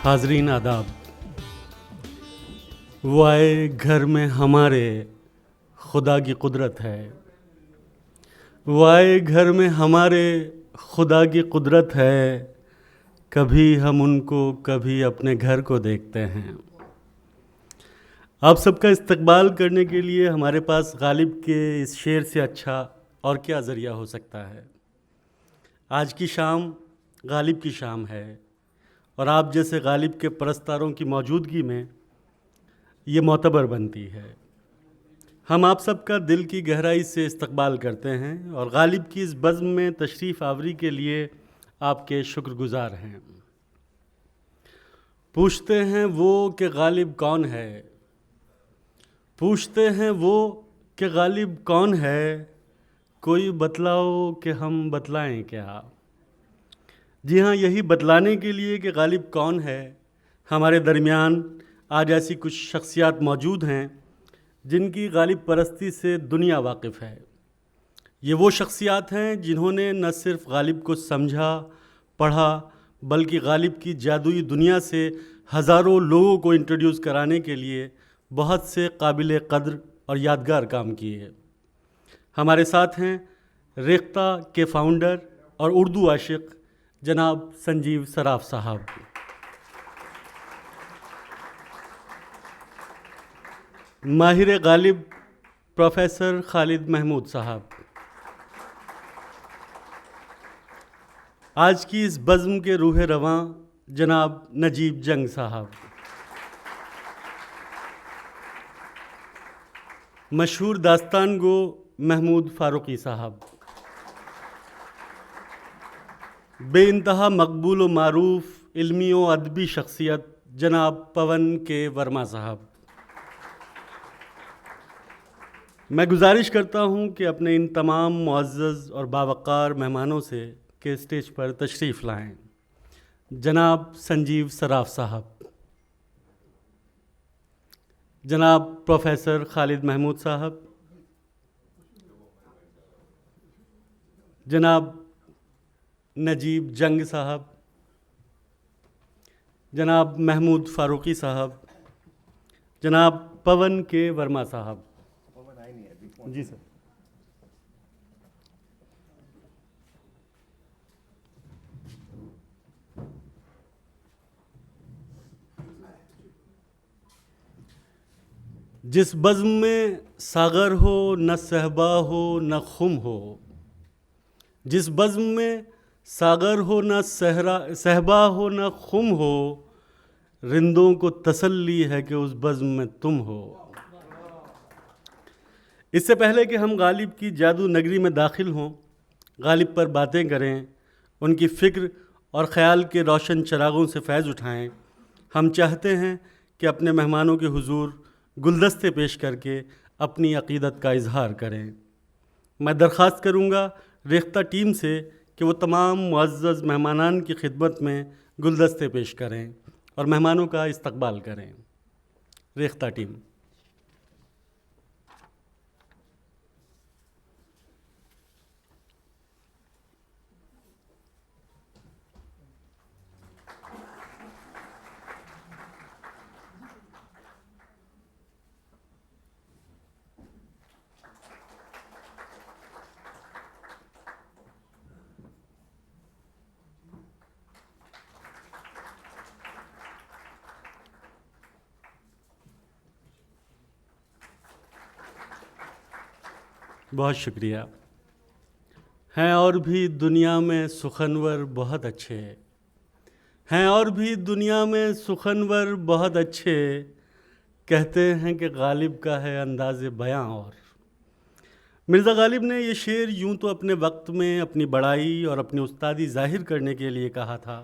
حاضرین آداب، وہ آئے گھر میں ہمارے خدا کی قدرت ہے، وہ آئے گھر میں ہمارے خدا کی قدرت ہے، کبھی ہم ان کو کبھی اپنے گھر کو دیکھتے ہیں۔ آپ سب کا استقبال کرنے کے لیے ہمارے پاس غالب کے اس شعر سے اچھا اور کیا ذریعہ ہو سکتا ہے۔ آج کی شام غالب کی شام ہے اور آپ جیسے غالب کے پرستاروں کی موجودگی میں یہ معتبر بنتی ہے۔ ہم آپ سب کا دل کی گہرائی سے استقبال کرتے ہیں اور غالب کی اس بزم میں تشریف آوری کے لیے آپ کے شکر گزار ہیں۔ پوچھتے ہیں وہ کہ غالب کون ہے، پوچھتے ہیں وہ کہ غالب کون ہے، کوئی بتلاؤ کہ ہم بتلائیں کیا۔ جی ہاں، یہی بتلانے کے لیے کہ غالب کون ہے، ہمارے درمیان آج ایسی کچھ شخصیات موجود ہیں جن کی غالب پرستی سے دنیا واقف ہے۔ یہ وہ شخصیات ہیں جنہوں نے نہ صرف غالب کو سمجھا پڑھا بلکہ غالب کی جادوئی دنیا سے ہزاروں لوگوں کو انٹروڈیوس کرانے کے لیے بہت سے قابل قدر اور یادگار کام کیے۔ ہمارے ساتھ ہیں ریختہ کے فاؤنڈر اور اردو عاشق جناب سنجیو سراف صاحب۔ ماہر غالب پروفیسر خالد محمود صاحب۔ آج کی اس بزم کے روح رواں جناب نجیب جنگ صاحب۔ مشہور داستان گو محمود فاروقی صاحب۔ بے انتہا مقبول و معروف علمی و ادبی شخصیت جناب پون کے ورما صاحب۔ میں گزارش کرتا ہوں کہ اپنے ان تمام معزز اور باوقار مہمانوں سے کہ اسٹیج پر تشریف لائیں۔ جناب سنجیو سراف صاحب، جناب پروفیسر خالد محمود صاحب، جناب نجیب جنگ صاحب، جناب محمود فاروقی صاحب، جناب پون کے ورما صاحب۔ جی سر۔ جس بزم میں ساغر ہو نہ صہبا ہو نہ خم ہو، جس بزم میں ساغر ہو نہ صہبا ہو نہ خم ہو، رندوں کو تسلی ہے کہ اس بزم میں تم ہو۔ اس سے پہلے کہ ہم غالب کی جادو نگری میں داخل ہوں، غالب پر باتیں کریں، ان کی فکر اور خیال کے روشن چراغوں سے فیض اٹھائیں، ہم چاہتے ہیں کہ اپنے مہمانوں کے حضور گلدستے پیش کر کے اپنی عقیدت کا اظہار کریں۔ میں درخواست کروں گا ریختہ ٹیم سے کہ وہ تمام معزز مہمانان کی خدمت میں گلدستے پیش کریں اور مہمانوں کا استقبال کریں۔ ریختہ ٹیم۔ بہت شکریہ۔ ہیں اور بھی دنیا میں سخنور بہت اچھے، ہیں اور بھی دنیا میں سخنور بہت اچھے، کہتے ہیں کہ غالب کا ہے انداز بیاں اور۔ مرزا غالب نے یہ شعر یوں تو اپنے وقت میں اپنی بڑائی اور اپنی استادی ظاہر کرنے کے لیے کہا تھا،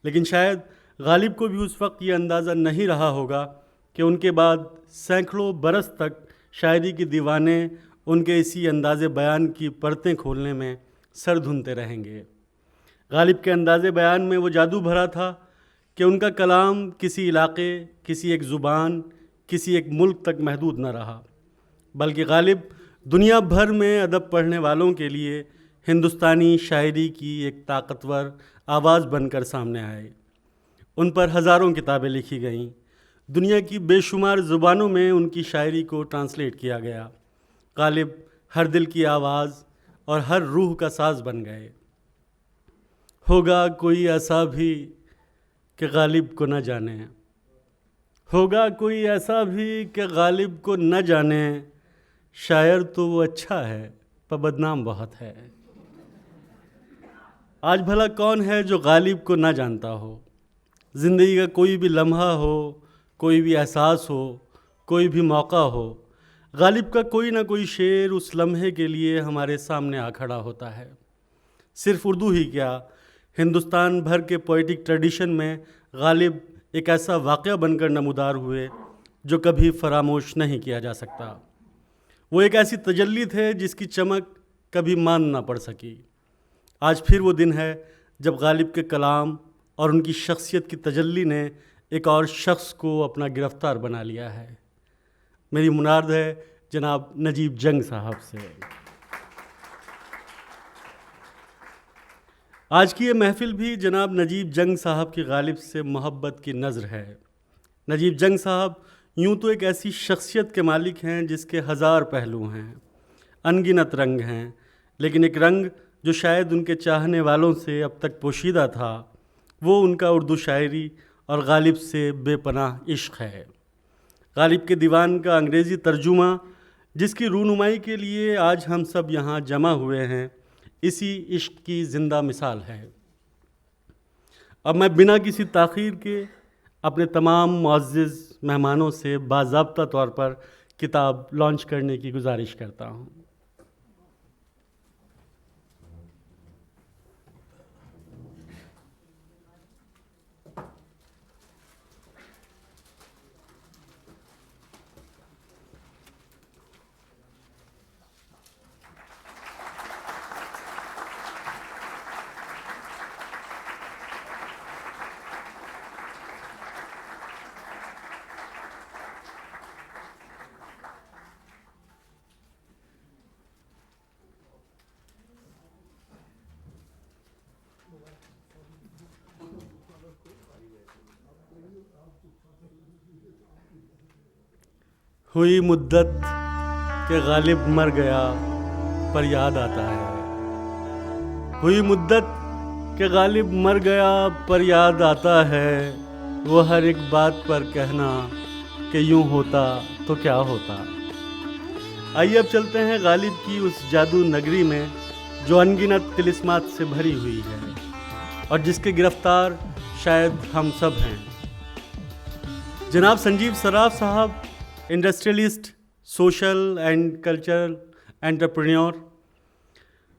لیکن شاید غالب کو بھی اس وقت یہ اندازہ نہیں رہا ہوگا کہ ان کے بعد سینکڑوں برس تک شاعری کے دیوانے ان کے اسی انداز بیان کی پرتیں کھولنے میں سر دھنتے رہیں گے۔ غالب کے انداز بیان میں وہ جادو بھرا تھا کہ ان کا کلام کسی علاقے، کسی ایک زبان، کسی ایک ملک تک محدود نہ رہا، بلکہ غالب دنیا بھر میں ادب پڑھنے والوں کے لیے ہندوستانی شاعری کی ایک طاقتور آواز بن کر سامنے آئے۔ ان پر ہزاروں کتابیں لکھی گئیں، دنیا کی بے شمار زبانوں میں ان کی شاعری کو ٹرانسلیٹ کیا گیا۔ غالب ہر دل کی آواز اور ہر روح کا ساز بن گئے۔ ہوگا کوئی ایسا بھی کہ غالب کو نہ جانے، ہوگا کوئی ایسا بھی کہ غالب کو نہ جانے، شاعر تو وہ اچھا ہے پر بدنام بہت ہے۔ آج بھلا کون ہے جو غالب کو نہ جانتا ہو؟ زندگی کا کوئی بھی لمحہ ہو، کوئی بھی احساس ہو، کوئی بھی موقع ہو، غالب کا کوئی نہ کوئی شعر اس لمحے کے لیے ہمارے سامنے آ کھڑا ہوتا ہے۔ صرف اردو ہی کیا، ہندوستان بھر کے پوئٹک ٹریڈیشن میں غالب ایک ایسا واقعہ بن کر نمودار ہوئے جو کبھی فراموش نہیں کیا جا سکتا۔ وہ ایک ایسی تجلی تھے جس کی چمک کبھی مان نہ پڑ سکی۔ آج پھر وہ دن ہے جب غالب کے کلام اور ان کی شخصیت کی تجلی نے ایک اور شخص کو اپنا گرفتار بنا لیا ہے۔ میری مناد ہے جناب نجیب جنگ صاحب سے۔ آج کی یہ محفل بھی جناب نجیب جنگ صاحب کی غالب سے محبت کی نظر ہے۔ نجیب جنگ صاحب یوں تو ایک ایسی شخصیت کے مالک ہیں جس کے ہزار پہلو ہیں، انگنت رنگ ہیں، لیکن ایک رنگ جو شاید ان کے چاہنے والوں سے اب تک پوشیدہ تھا، وہ ان کا اردو شاعری اور غالب سے بے پناہ عشق ہے۔ غالب کے دیوان کا انگریزی ترجمہ، جس کی رونمائی کے لیے آج ہم سب یہاں جمع ہوئے ہیں، اسی عشق کی زندہ مثال ہے۔ اب میں بنا کسی تاخیر کے اپنے تمام معزز مہمانوں سے باضابطہ طور پر کتاب لانچ کرنے کی گزارش کرتا ہوں۔ ہوئی مدت کہ غالب مر گیا پر یاد آتا ہے، ہوئی مدت کہ غالب مر گیا پر یاد آتا ہے، وہ ہر ایک بات پر کہنا کہ یوں ہوتا تو کیا ہوتا۔ آئیے اب چلتے ہیں غالب کی اس جادو نگری میں جو انگنت طلسمات سے بھری ہوئی ہے اور جس کے گرفتار شاید ہم سب ہیں۔ جناب سنجیو سراف صاحب industrialist, social and cultural entrepreneur,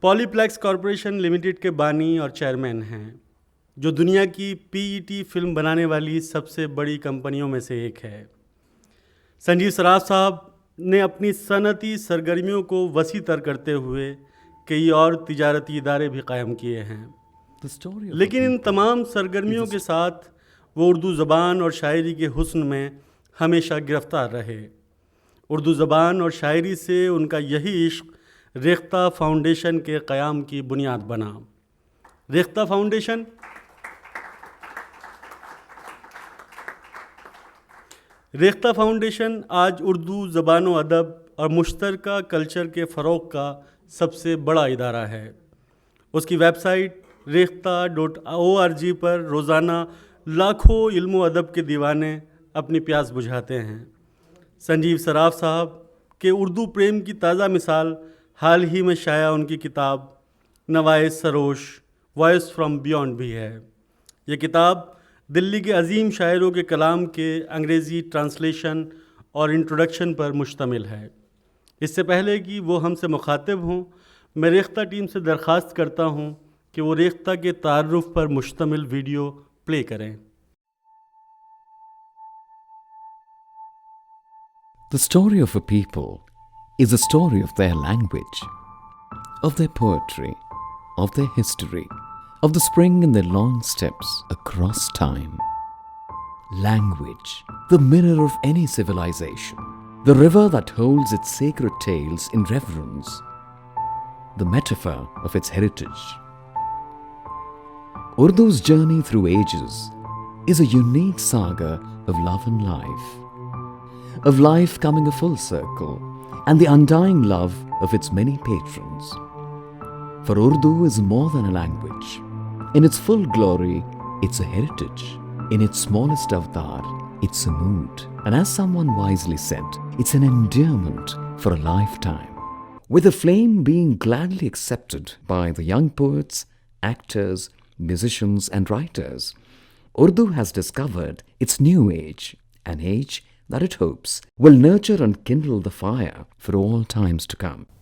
Polyplex Corporation Limited کے بانی اور چیئرمین ہیں، جو دنیا کی PET فلم بنانے والی سب سے بڑی کمپنیوں میں سے ایک ہے۔ سنجیو سراف صاحب نے اپنی صنعتی سرگرمیوں کو وسیع تر کرتے ہوئے کئی اور تجارتی ادارے بھی قائم کیے ہیں، لیکن ان تمام سرگرمیوں کے ساتھ وہ اردو زبان اور شاعری کے حسن میں ہمیشہ گرفتار رہے۔ اردو زبان اور شاعری سے ان کا یہی عشق ریختہ فاؤنڈیشن کے قیام کی بنیاد بنا۔ ریختہ فاؤنڈیشن آج اردو زبان و ادب اور مشترکہ کلچر کے فروغ کا سب سے بڑا ادارہ ہے۔ اس کی ویب سائٹ rekhta.org پر روزانہ لاکھوں علم و ادب کے دیوانے اپنی پیاس بجھاتے ہیں۔ سنجیو سراف صاحب کے اردو پریم کی تازہ مثال حال ہی میں شائع ان کی کتاب نوائے سروش وائس فرام بیونڈ بھی ہے۔ یہ کتاب دلی کے عظیم شاعروں کے کلام کے انگریزی ٹرانسلیشن اور انٹروڈکشن پر مشتمل ہے۔ اس سے پہلے کہ وہ ہم سے مخاطب ہوں، میں ریختہ ٹیم سے درخواست کرتا ہوں کہ وہ ریختہ کے تعارف پر مشتمل ویڈیو پلے کریں۔ The story of a people is the story of their language, of their poetry, of their history, of the spring in their long steps across time. Language, the mirror of any civilization, the river that holds its sacred tales in reverence, the metaphor of its heritage. Urdu's journey through ages is a unique saga of love and life, of life coming a full circle, and the undying love of its many patrons. For Urdu is more than a language. In its full glory, it's a heritage. In its smallest avatar, it's a mood. And as someone wisely said, it's an endearment for a lifetime. With the flame being gladly accepted by the young poets, actors, musicians and writers, Urdu has discovered its new age, an age that it hopes will nurture and kindle the fire for all times to come.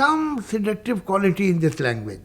some seductive quality in this language.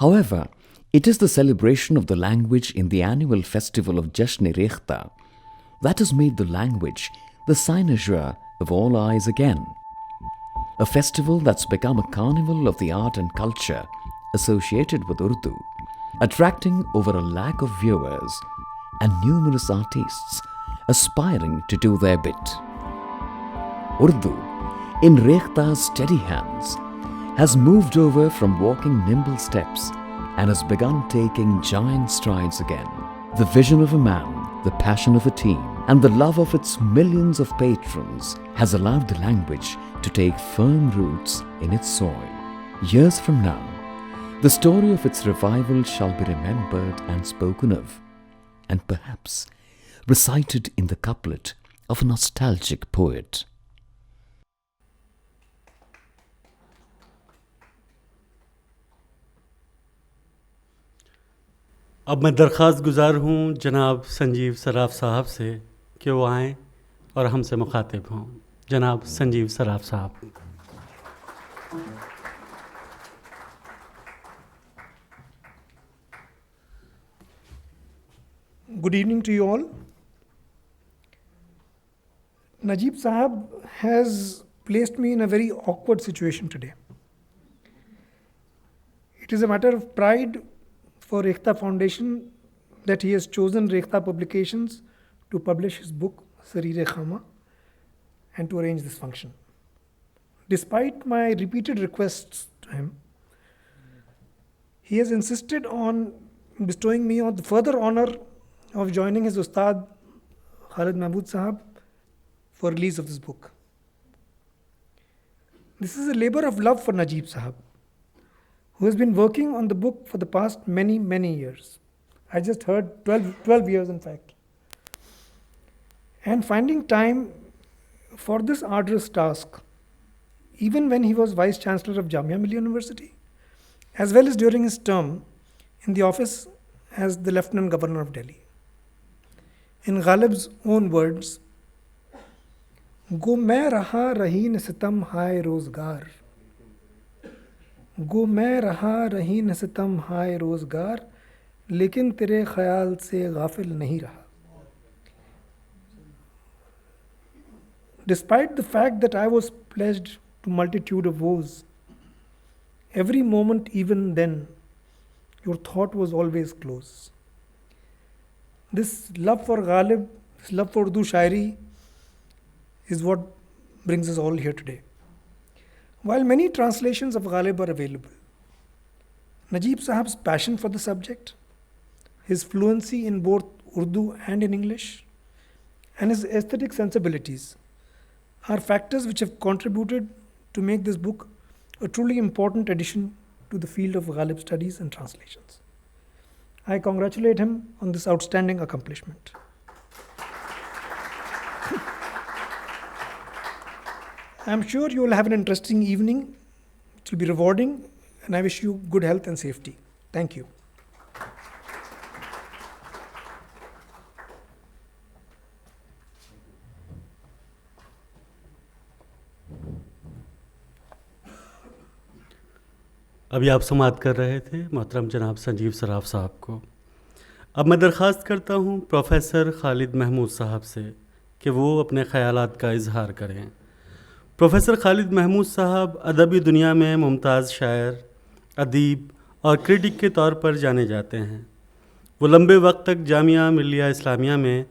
However, it is the celebration of the language in the annual festival of Jashn-e-Rekhta that has made the language the cynosure of all eyes again. A festival that's become a carnival of the art and culture associated with Urdu, attracting over 1 lakh of viewers and numerous artists aspiring to do their bit. Urdu, in Rekhta's steady hands, has moved over from walking nimble steps and has begun taking giant strides again. The vision of a man, the passion of a team, and the love of its millions of patrons has allowed the language to take firm roots in its soil. Years from now, the story of its revival shall be remembered and spoken of, and perhaps recited in the couplet of a nostalgic poet. اب میں درخواست گزار ہوں جناب سنجیو سراف صاحب سے کہ وہ آئیں اور ہم سے مخاطب ہوں. جناب سنجیو سراف صاحب. Good evening to you all. Najib Sahab has placed me in a very awkward situation today. It is a matter of pride for Rekhta Foundation that he has chosen Rekhta Publications to publish his book Sareer-e-Khama and to arrange this function. Despite my repeated requests to him, he has insisted on bestowing me on the further honor of joining his Ustad Khalid Mahmood Sahab for release of this book. This is a labor of love for Najib Sahab, who has been working on the book for the past many, many years. I just heard 12 years in fact. And finding time for this arduous task, even when he was Vice Chancellor of Jamia Millia University, as well as during his term in the office as the Lieutenant Governor of Delhi. In Ghalib's own words, "Go main raha rahi ne sitam hai rozgar. Go main raha rahi ne sitam hai rozgar, lekin tere khayal se ghafil nahi raha." Despite the fact that I was pledged to multitude of woes, every moment even then, your thought was always close. This love for Ghalib, this love for Urdu Shairi is what brings us all here today. While many translations of Ghalib are available, Najib Sahab's passion for the subject, his fluency in both Urdu and in English, and his aesthetic sensibilities are factors which have contributed to make this book a truly important addition to the field of Ghalib studies and translations. I congratulate him on this outstanding accomplishment. I'm sure you will have an interesting evening. It will be rewarding, and I wish you good health and safety. Thank you. ابھی آپ سماعت کر رہے تھے محترم جناب سنجیو سراف صاحب کو. اب میں درخواست کرتا ہوں پروفیسر خالد محمود صاحب سے کہ وہ اپنے خیالات کا اظہار کریں. پروفیسر خالد محمود صاحب ادبی دنیا میں ممتاز شاعر، ادیب اور کرٹک کے طور پر جانے جاتے ہیں. وہ لمبے وقت تک جامعہ ملیہ اسلامیہ میں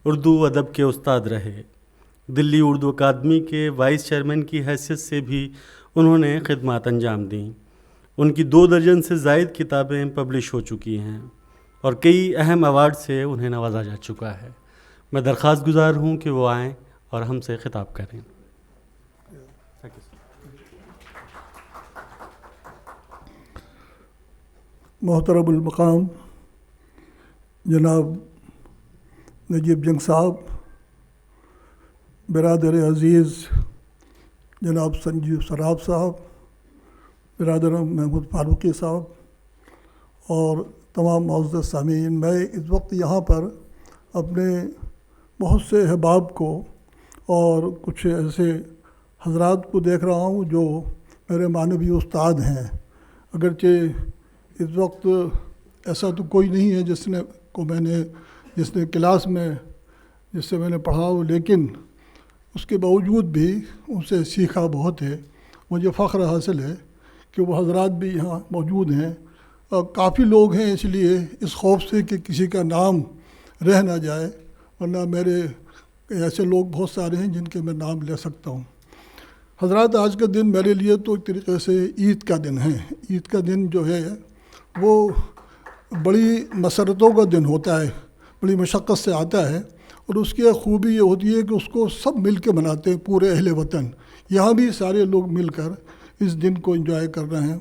اردو ادب کے استاد رہے. دلی اردو اکادمی کے وائس چیئرمین کی حیثیت سے بھی انہوں نے خدمات انجام دیں. ان کی 2 درجن سے زائد کتابیں پبلش ہو چکی ہیں اور کئی اہم ایوارڈ سے انہیں نوازا جا چکا ہے. میں درخواست گزار ہوں کہ وہ آئیں اور ہم سے خطاب کریں. محترم المقام جناب نجیب جنگ صاحب، برادر عزیز جناب سنجیو سراف صاحب، برادر محمود فاروقی صاحب اور تمام معزز سامعین، میں اس وقت یہاں پر اپنے بہت سے احباب کو اور کچھ ایسے حضرات کو دیکھ رہا ہوں جو میرے معنوی استاد ہیں. اگرچہ اس وقت ایسا تو کوئی نہیں ہے جس نے کلاس میں جس سے میں نے پڑھا ہو، لیکن اس کے باوجود بھی ان سے سیکھا بہت ہے. مجھے فخر حاصل ہے کہ وہ حضرات بھی یہاں موجود ہیں. کافی لوگ ہیں، اس لیے اس خوف سے کہ کسی کا نام رہ نہ جائے، ورنہ میرے ایسے لوگ بہت سارے ہیں جن کے میں نام لے سکتا ہوں. حضرات، آج کا دن میرے لیے تو ایک طریقے سے عید کا دن ہے. عید کا دن جو ہے وہ بڑی مسرتوں کا دن ہوتا ہے، بڑی مشقت سے آتا ہے، اور اس کی ایک خوبی یہ ہوتی ہے کہ اس کو سب مل کے مناتے ہیں، پورے اہل وطن. یہاں بھی سارے لوگ مل کر اس دن کو انجوائے کر رہے ہیں.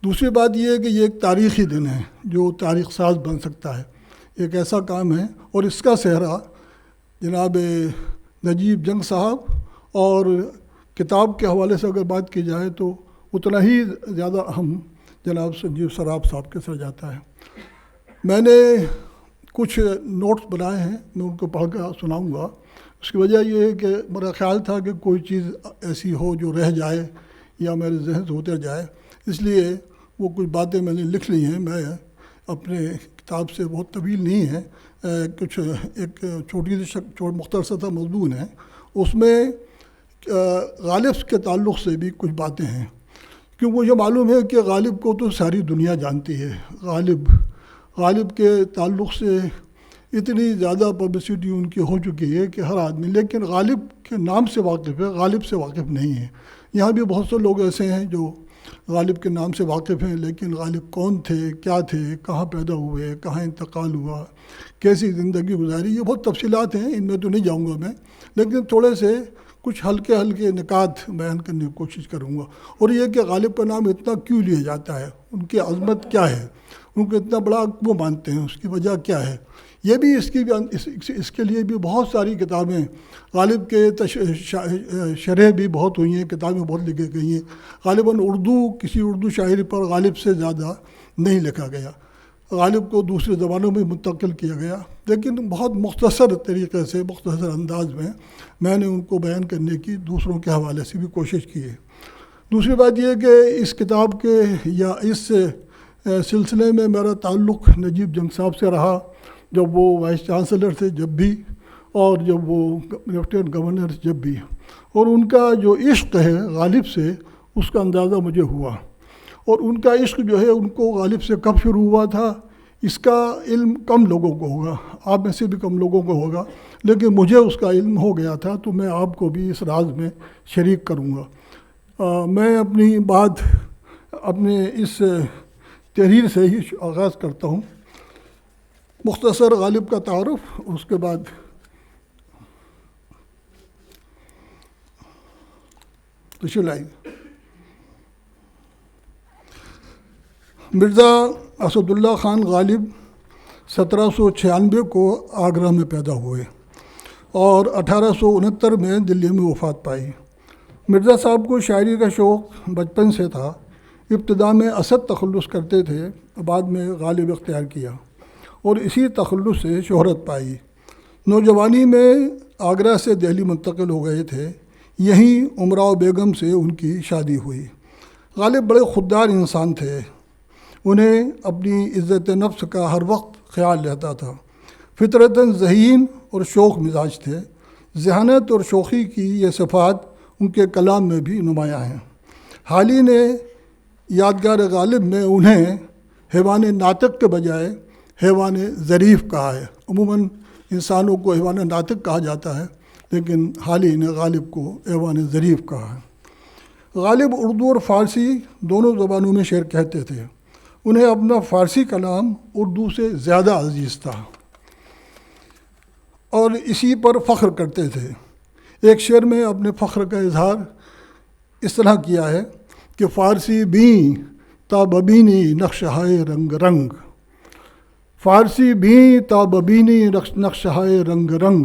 دوسری بات یہ ہے کہ یہ ایک تاریخی دن ہے جو تاریخ ساز بن سکتا ہے. ایک ایسا کام ہے اور اس کا سہرا جناب نجیب جنگ صاحب اور کتاب کے حوالے سے اگر بات کی جائے تو اتنا ہی زیادہ اہم جناب سنجیو سراف صاحب کے سر جاتا ہے. میں نے کچھ نوٹس بنائے ہیں، میں ان کو پڑھ کر سناؤں گا. اس کی وجہ یہ ہے کہ میرا خیال تھا کہ کوئی چیز ایسی ہو جو رہ جائے یا میرے ذہن سے اتر جائے، اس لیے وہ کچھ باتیں میں نے لکھ لی ہیں. میں اپنے کتاب سے بہت طویل نہیں ہے، کچھ ایک چھوٹی سی مختصر سا مضمون ہے. اس میں غالب کے تعلق سے بھی کچھ باتیں ہیں، کیونکہ مجھے معلوم ہے کہ غالب کو تو ساری دنیا جانتی ہے. غالب کے تعلق سے اتنی زیادہ پبلسٹی ان کی ہو چکی ہے کہ ہر آدمی، لیکن غالب کے نام سے واقف ہے، غالب سے واقف نہیں ہے. یہاں بھی بہت سے لوگ ایسے ہیں جو غالب کے نام سے واقف ہیں، لیکن غالب کون تھے، کیا تھے، کہاں پیدا ہوئے، کہاں انتقال ہوا، کیسی زندگی گزاری، یہ بہت تفصیلات ہیں، ان میں تو نہیں جاؤں گا میں، لیکن تھوڑے سے کچھ ہلکے نکات بیان کرنے کی کوشش کروں گا. اور یہ کہ غالب کا نام اتنا کیوں لیا جاتا ہے، ان کی عظمت کیا ہے، ان کو اتنا بڑا کیوں مانتے ہیں، اس کی وجہ کیا ہے. یہ بھی اس کے لیے بھی بہت ساری کتابیں، غالب کے شرح بھی بہت ہوئی ہیں، کتابیں بہت لکھی گئی ہیں. غالباً کسی اردو شاعری پر غالب سے زیادہ نہیں لکھا گیا. غالب کو دوسرے زبانوں میں منتقل کیا گیا، لیکن بہت مختصر طریقے سے، مختصر انداز میں نے ان کو بیان کرنے کی دوسروں کے حوالے سے بھی کوشش کی ہے. دوسری بات یہ ہے کہ اس کتاب کے یا اس سلسلے میں میرا تعلق نجیب جنگ صاحب سے رہا، جب وہ وائس چانسلر تھے جب بھی، اور جب وہ لیفٹیننٹ گورنر جب بھی. اور ان کا جو عشق ہے غالب سے، اس کا اندازہ مجھے ہوا. اور ان کا عشق جو ہے ان کو غالب سے کب شروع ہوا تھا، اس کا علم کم لوگوں کو ہوگا، آپ میں سے بھی کم لوگوں کو ہوگا، لیکن مجھے اس کا علم ہو گیا تھا، تو میں آپ کو بھی اس راز میں شریک کروں گا. میں اپنی بات اپنے اس تحریر سے ہی آغاز کرتا ہوں. مختصر غالب کا تعارف، اس کے بعد مرزا اسد اللہ خان غالب 1796 کو آگرہ میں پیدا ہوئے اور 1869 میں دلی میں وفات پائی. مرزا صاحب کو شاعری کا شوق بچپن سے تھا. ابتدا میں اسد تخلص کرتے تھے، بعد میں غالب اختیار کیا اور اسی تخلص سے شہرت پائی. نوجوانی میں آگرہ سے دہلی منتقل ہو گئے تھے. یہیں امراؤ بیگم سے ان کی شادی ہوئی. غالب بڑے خوددار انسان تھے، انہیں اپنی عزت نفس کا ہر وقت خیال رہتا تھا، فطرتاً ذہین اور شوخ مزاج تھے، ذہانت اور شوخی کی یہ صفات ان کے کلام میں بھی نمایاں ہیں۔ حالی نے یادگار غالب میں انہیں حیوان ناطق کے بجائے حیوان ظریف کہا ہے۔ عموماً انسانوں کو حیوان ناطق کہا جاتا ہے، لیکن حالی نے غالب کو حیوان ظریف کہا ہے۔ غالب اردو اور فارسی دونوں زبانوں میں شعر کہتے تھے، انہیں اپنا فارسی کلام اردو سے زیادہ عزیز تھا اور اسی پر فخر کرتے تھے۔ ایک شعر میں اپنے فخر کا اظہار اس طرح کیا ہے کہ فارسی بیں تا ببینی نقش ہائے رنگ رنگ، فارسی بیں تا ببینی نقش ہائے رنگ رنگ،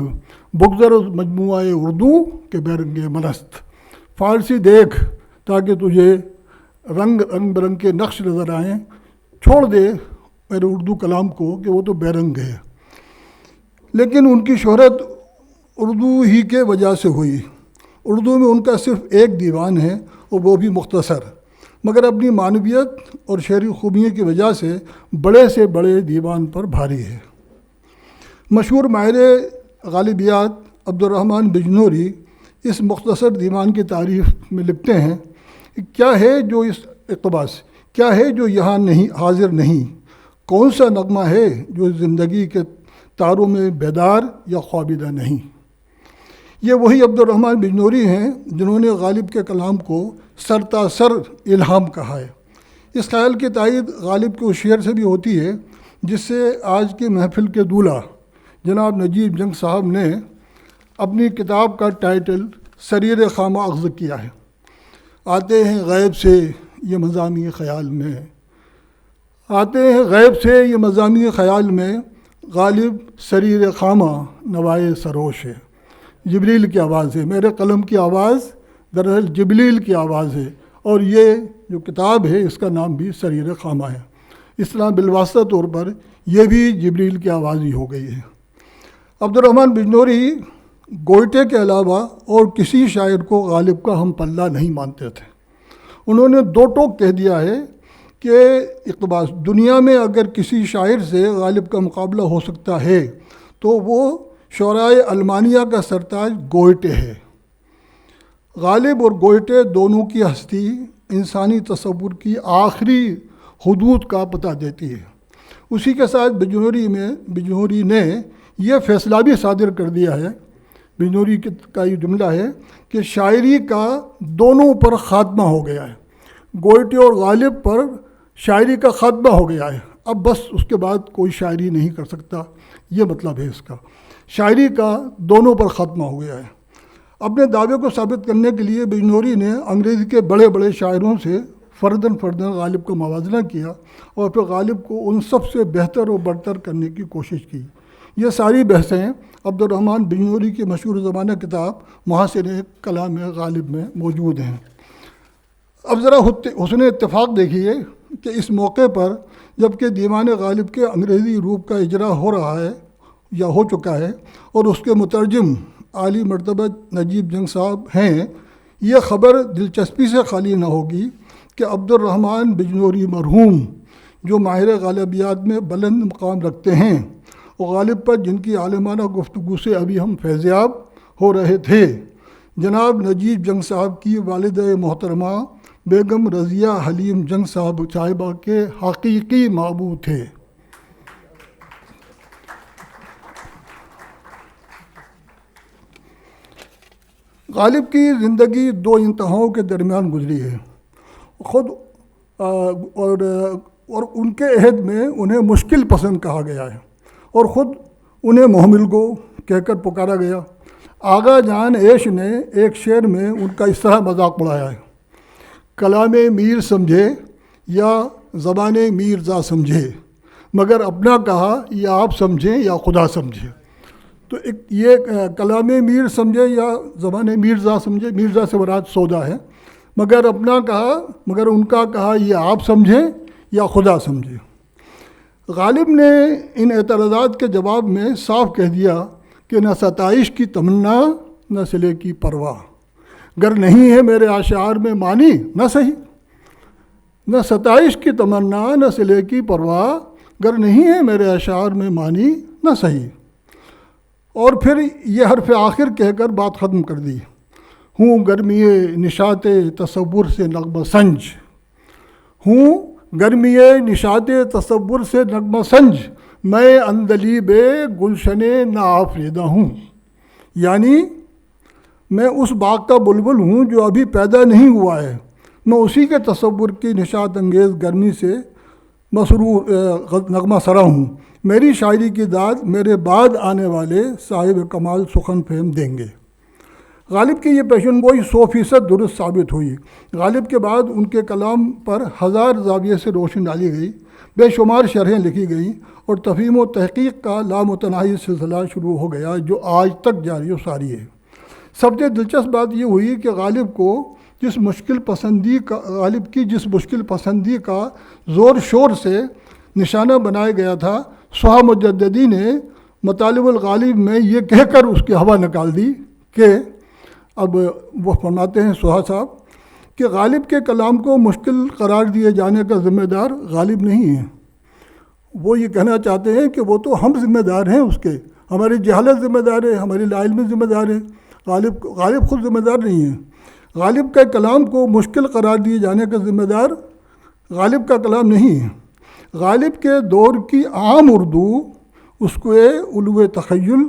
بگذر مجموعہ اردو کے بیرنگ منست، فارسی دیکھ تاکہ تجھے رنگ برنگ کے نقش نظر آئیں، چھوڑ دے میرے اردو کلام کو کہ وہ تو بیرنگ ہے۔ لیکن ان کی شہرت اردو ہی کے وجہ سے ہوئی۔ اردو میں ان کا صرف ایک دیوان ہے اور وہ بھی مختصر، مگر اپنی معنویت اور شعری خوبیوں کی وجہ سے بڑے دیوان پر بھاری ہے۔ مشہور ماہر غالبیات عبدالرحمن بجنوری اس مختصر دیوان کی تعریف میں لکھتے ہیں کہ کیا ہے جو اس اقتباس، کیا ہے جو یہاں نہیں حاضر نہیں، کون سا نغمہ ہے جو زندگی کے تاروں میں بیدار یا خوابیدہ نہیں۔ یہ وہی عبدالرحمن بجنوری ہیں جنہوں نے غالب کے کلام کو سرتاسر الہام کہا ہے۔ اس خیال کی تائید غالب کے اس شعر سے بھی ہوتی ہے جس سے آج کی محفل کے دولہا جناب نجیب جنگ صاحب نے اپنی کتاب کا ٹائٹل سریر خامہ اخذ کیا ہے۔ آتے ہیں غیب سے یہ مضامین خیال میں، آتے ہیں غیب سے یہ مضامین خیال میں، غالب سریر خامہ نوائے سروش ہے۔ جبریل کی آواز ہے، میرے قلم کی آواز دراصل جبریل کی آواز ہے، اور یہ جو کتاب ہے اس کا نام بھی سریر خامہ ہے۔ اس طرح بالواسطہ طور پر یہ بھی جبریل کی آواز ہی ہو گئی ہے۔ عبدالرحمن بجنوری گوئٹے کے علاوہ اور کسی شاعر کو غالب کا ہم پلہ نہیں مانتے تھے۔ انہوں نے دو ٹوک کہہ دیا ہے کہ اقتباس، دنیا میں اگر کسی شاعر سے غالب کا مقابلہ ہو سکتا ہے تو وہ شعرائے المانیہ کا سرتاج گوئٹے ہے۔ غالب اور گوئٹے دونوں کی ہستی انسانی تصور کی آخری حدود کا پتہ دیتی ہے۔ اسی کے ساتھ بجنوری نے یہ فیصلہ بھی صادر کر دیا ہے، بجنوری کا یہ جملہ ہے کہ شاعری کا دونوں پر خاتمہ ہو گیا ہے، گوئٹے اور غالب پر شاعری کا خاتمہ ہو گیا ہے، اب بس اس کے بعد کوئی شاعری نہیں کر سکتا، یہ مطلب ہے اس کا، شاعری کا دونوں پر خاتمہ ہو گیا ہے۔ اپنے دعوے کو ثابت کرنے کے لیے بجنوری نے انگریزی کے بڑے شاعروں سے فرداً غالب کا موازنہ کیا اور پھر غالب کو ان سب سے بہتر اور برتر کرنے کی کوشش کی۔ یہ ساری بحثیں عبدالرحمن بجنوری کی مشہور زمانہ کتاب محاسن کلام غالب میں موجود ہیں۔ اب ذرا حسن اتفاق دیکھیے کہ اس موقع پر جب کہ دیوان غالب کے انگریزی روپ کا اجرا ہو رہا ہے یا ہو چکا ہے اور اس کے مترجم عالی مرتبہ نجیب جنگ صاحب ہیں، یہ خبر دلچسپی سے خالی نہ ہوگی کہ عبدالرحمن بجنوری مرحوم جو ماہر غالبیات میں بلند مقام رکھتے ہیں اور غالب پر جن کی عالمانہ گفتگو سے ابھی ہم فیضیاب ہو رہے تھے، جناب نجیب جنگ صاحب کی والدہ محترمہ بیگم رضیہ حلیم جنگ صاحبہ کے حقیقی معبود تھے۔ غالب کی زندگی دو انتہاؤں کے درمیان گزری ہے، خود اور ان کے عہد میں انہیں مشکل پسند کہا گیا ہے اور خود انہیں محمل گو کہہ کر پکارا گیا۔ آغا جان عیش نے ایک شعر میں ان کا اس طرح مذاق اڑایا ہے، کلام میر سمجھے یا زبان میرزا سمجھے، مگر اپنا کہا یا آپ سمجھیں یا خدا سمجھے۔ تو یہ کلام میر سمجھے یا زبان میرزا سمجھے، میرزا سے مراد سودا ہے، مگر اپنا کہا مگر ان کا کہا یہ آپ سمجھیں یا خدا سمجھے۔ غالب نے ان اعتراضات کے جواب میں صاف کہہ دیا کہ نہ ستائش کی تمنا نہ صلے کی پرواہ، گر نہیں ہے میرے اشعار میں معنی نہ صحیح، نہ ستائش کی تمنا نہ صلے کی پرواہ، گر نہیں ہے میرے اشعار میں معنی نہ صحیح. اور پھر یہ حرف آخر کہہ کر بات ختم کر دی. ہوں گرمی نشاط تصور سے نغمہ سنج، ہوں گرمی نشاط تصور سے نغمہ سنج، میں اندلیب گلشن ناآفریدہ ہوں. یعنی میں اس باغ کا بلبل ہوں جو ابھی پیدا نہیں ہوا ہے، میں اسی کے تصور کی نشاط انگیز گرمی سے مسرور نغمہ سرا ہوں. میری شاعری کی داد میرے بعد آنے والے صاحب کمال سخن فہم دیں گے. غالب کی یہ پیشن گوئی 100% درست ثابت ہوئی. غالب کے بعد ان کے کلام پر 1000 زاویے سے روشنی ڈالی گئی، بے شمار شرحیں لکھی گئیں اور تفہیم و تحقیق کا لامتناہی سلسلہ شروع ہو گیا جو آج تک جاری و ساری ہے. سب سے دلچسپ بات یہ ہوئی کہ غالب کی جس مشکل پسندی کا زور شور سے نشانہ بنایا گیا تھا، سہا مجددی نے مطالب الغالب میں یہ کہہ کر اس کی ہوا نکال دی کہ اب وہ فرماتے ہیں سہا صاحب کہ غالب کے کلام کو مشکل قرار دیے جانے کا ذمہ دار غالب نہیں ہے. وہ یہ کہنا چاہتے ہیں کہ وہ تو ہم ذمہ دار ہیں، اس کے ہماری جہالت ذمہ دار ہے، ہماری لا علمی ذمہ دار ہے. غالب خود ذمہ دار نہیں ہے. غالب کے کلام کو مشکل قرار دیے جانے کا ذمہ دار غالب کا کلام نہیں ہے. غالب کے دور کی عام اردو اس کو علو تخیل،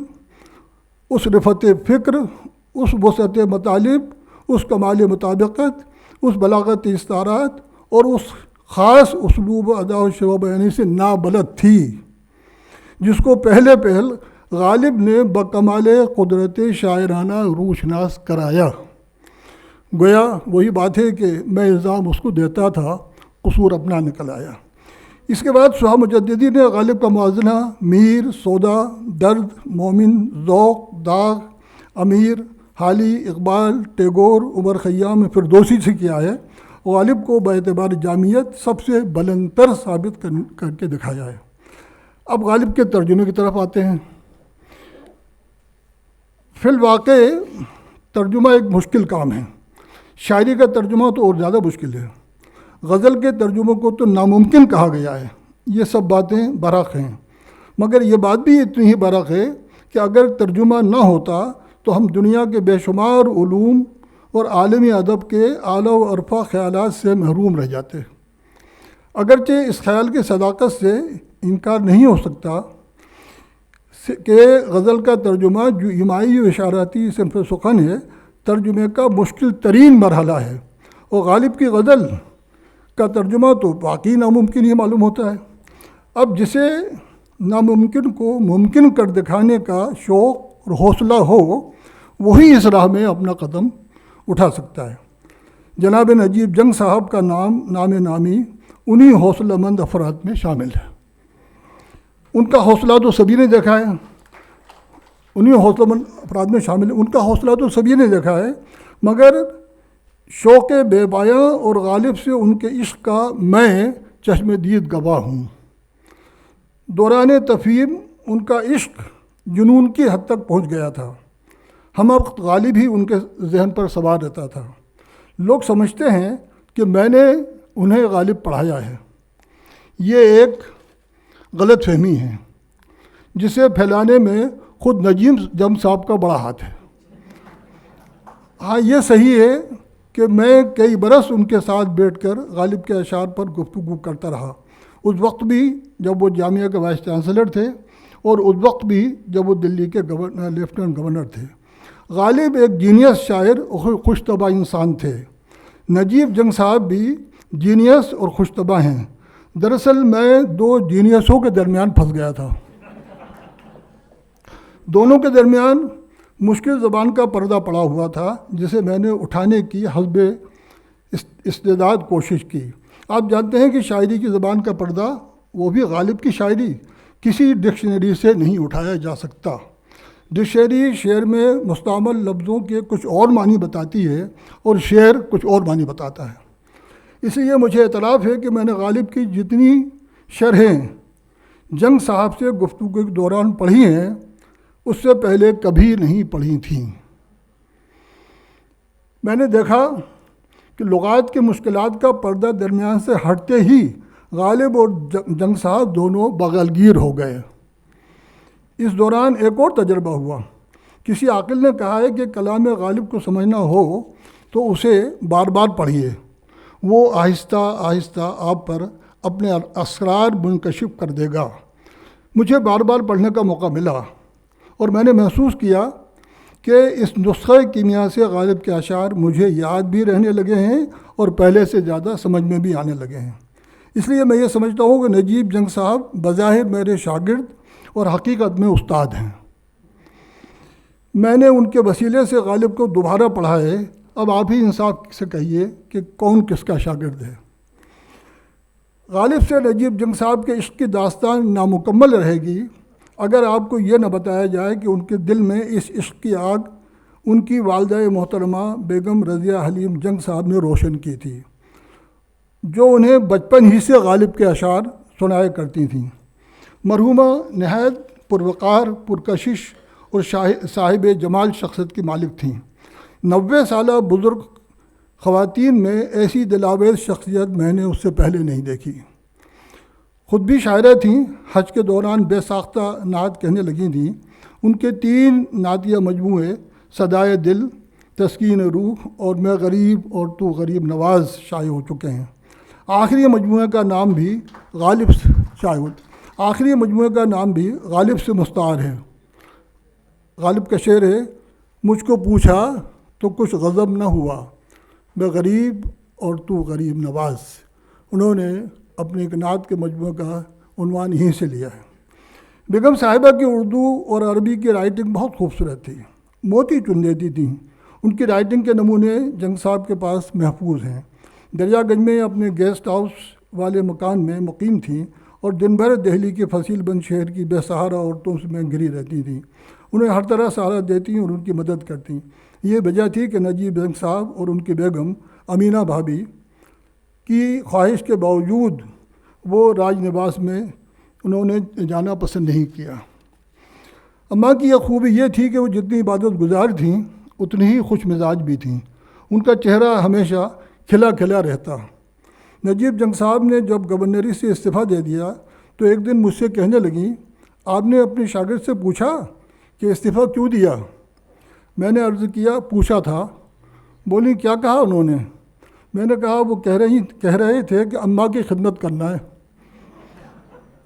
اس رفت فکر، اس وسعت مطالب، اس کمال مطابقت، اس بلاغت استعارات اور اس خاص اسلوب ادا و شیوہ بیانی سے نابلد تھی، جس کو پہلے غالب نے بکمال قدرت شاعرانہ روشناس کرایا. گویا وہی بات ہے کہ میں الزام اس کو دیتا تھا، قصور اپنا نکل آیا. اس کے بعد سہا مجددی نے غالب کا موازنہ میر، سودا، درد، مومن، ذوق، داغ، امیر، حالی، اقبال، ٹیگور، عمر خیام، فردوسی سے کیا ہے. غالب کو باعتبار جامعیت سب سے بلند تر ثابت کر کے دکھایا ہے. اب غالب کے ترجمے کی طرف آتے ہیں. فی الواقع ترجمہ ایک مشکل کام ہے. شاعری کا ترجمہ تو اور زیادہ مشکل ہے. غزل کے ترجموں کو تو ناممکن کہا گیا ہے. یہ سب باتیں برحق ہیں، مگر یہ بات بھی اتنی ہی برحق ہے کہ اگر ترجمہ نہ ہوتا تو ہم دنیا کے بے شمار علوم اور عالمی ادب کے اعلیٰ و ارفع خیالات سے محروم رہ جاتے. اگرچہ اس خیال کی صداقت سے انکار نہیں ہو سکتا کہ غزل کا ترجمہ جو ایمائی و اشاراتی صنف سخن ہے، ترجمے کا مشکل ترین مرحلہ ہے، اور غالب کی غزل کا ترجمہ تو واقعی ناممکن ہی معلوم ہوتا ہے. اب جسے ناممکن کو ممکن کر دکھانے کا شوق اور حوصلہ ہو، وہی اس راہ میں اپنا قدم اٹھا سکتا ہے. جناب نجیب جنگ صاحب کا نام نامی انہی حوصلہ مند افراد میں شامل ہے. ان کا حوصلہ تو سبھی نے دیکھا ہے، انہی حوصلہ مند افراد میں شامل ہے. ان کا حوصلہ تو سبھی نے دیکھا ہے، مگر شوق بے پایاں اور غالب سے ان کے عشق کا میں چشم دید گواہ ہوں. دوران تفہیم ان کا عشق جنون کی حد تک پہنچ گیا تھا. ہم وقت غالب ہی ان کے ذہن پر سوار رہتا تھا. لوگ سمجھتے ہیں کہ میں نے انہیں غالب پڑھایا ہے. یہ ایک غلط فہمی ہے جسے پھیلانے میں خود نجیم جنگ صاحب کا بڑا ہاتھ ہے. ہاں یہ صحیح ہے کہ میں کئی برس ان کے ساتھ بیٹھ کر غالب کے اشعار پر گفتگو کرتا رہا. اس وقت بھی جب وہ جامعہ کے وائس چانسلر تھے، اور اس وقت بھی جب وہ دلی کے لیفٹیننٹ گورنر تھے. غالب ایک جینیس شاعر اور خوش طبع انسان تھے. نجیب جنگ صاحب بھی جینیس اور خوش طبع ہیں. دراصل میں دو جینیسوں کے درمیان پھنس گیا تھا. دونوں کے درمیان مشکل زبان کا پردہ پڑا ہوا تھا جسے میں نے اٹھانے کی حسب استعداد کوشش کی. آپ جانتے ہیں کہ شاعری کی زبان کا پردہ، وہ بھی غالب کی شاعری، کسی ڈکشنری سے نہیں اٹھایا جا سکتا. ڈکشنری شعر میں مستعمل لفظوں کے کچھ اور معنی بتاتی ہے اور شعر کچھ اور معنی بتاتا ہے. اس لیے مجھے اعتراف ہے کہ میں نے غالب کی جتنی شرحیں جنگ صاحب سے گفتگو کے دوران پڑھی ہیں، اس سے پہلے کبھی نہیں پڑھی تھیں. میں نے دیکھا کہ لغات کی مشکلات کا پردہ درمیان سے ہٹتے ہی غالب اور جنگ صاحب دونوں بغلگیر ہو گئے۔ اس دوران ایک اور تجربہ ہوا۔ کسی عاقل نے کہا ہے کہ کلام غالب کو سمجھنا ہو تو اسے بار بار پڑھیے، وہ آہستہ آہستہ آپ پر اپنے اسرار منکشف کر دے گا۔ مجھے بار بار پڑھنے کا موقع ملا اور میں نے محسوس کیا کہ اس نسخہ کیمیا سے غالب کے اشعار مجھے یاد بھی رہنے لگے ہیں اور پہلے سے زیادہ سمجھ میں بھی آنے لگے ہیں۔ اس لیے میں یہ سمجھتا ہوں کہ نجیب جنگ صاحب بظاہر میرے شاگرد اور حقیقت میں استاد ہیں۔ میں نے ان کے وسیلے سے غالب کو دوبارہ پڑھا ہے، اب آپ ہی انصاف سے کہیے کہ کون کس کا شاگرد ہے۔ غالب سے نجیب جنگ صاحب کے عشق کی داستان نامکمل رہے گی اگر آپ کو یہ نہ بتایا جائے کہ ان کے دل میں اس عشق کی آگ ان کی والدہ محترمہ بیگم رضیہ حلیم جنگ صاحب نے روشن کی تھی، جو انہیں بچپن ہی سے غالب کے اشعار سنایا کرتی تھیں۔ مرحومہ نہایت پروقار، پرکشش اور صاحب جمال شخصیت کی مالک تھیں۔ 90 سالہ بزرگ خواتین میں ایسی دلاویز شخصیت میں نے اس سے پہلے نہیں دیکھی۔ خود بھی شاعرہ تھیں، حج کے دوران بے ساختہ نعت کہنے لگی تھیں۔ ان کے 3 نعتیہ مجموعے صدائے دل، تسکین روح اور میں غریب اور تو غریب نواز شائع ہو چکے ہیں۔ آخری مجموعے کا نام بھی غالب سے مستعار ہے۔ غالب کا شعر ہے، مجھ کو پوچھا تو کچھ غضب نہ ہوا، میں غریب اور تو غریب نواز۔ انہوں نے اپنی ایک نعت کے مجموعے کا عنوان یہیں سے لیا ہے۔ بیگم صاحبہ کی اردو اور عربی کی رائٹنگ بہت خوبصورت تھی، موتی چن دیتی تھیں۔ ان کی رائٹنگ کے نمونے جنگ صاحب کے پاس محفوظ ہیں۔ دریا گنج میں اپنے گیسٹ ہاؤس والے مکان میں مقیم تھیں اور دن بھر دہلی کی فصیل بند شہر کی بے سہارا عورتوں میں گھری رہتی تھیں۔ انہیں ہر طرح سہارا دیتی اور ان کی مدد کرتی۔ یہ وجہ تھی کہ نجیب جنگ صاحب اور ان کی بیگم امینہ بھابھی کی خواہش کے باوجود وہ راج نواس میں انہوں نے جانا پسند نہیں کیا۔ اماں کی یہ خوبی یہ تھی کہ وہ جتنی عبادت گزار تھیں اتنی ہی خوش مزاج بھی تھیں۔ ان کا چہرہ ہمیشہ کھلا کھلا رہتا۔ نجیب جنگ صاحب نے جب گورنری سے استعفیٰ دے دیا تو ایک دن مجھ سے کہنے لگیں، آپ نے اپنے شاگرد سے پوچھا کہ استعفیٰ کیوں دیا؟ میں نے عرض کیا، پوچھا تھا۔ بولی، کیا کہا انہوں نے؟ میں نے کہا، وہ کہہ رہے تھے کہ اماں کی خدمت کرنا ہے۔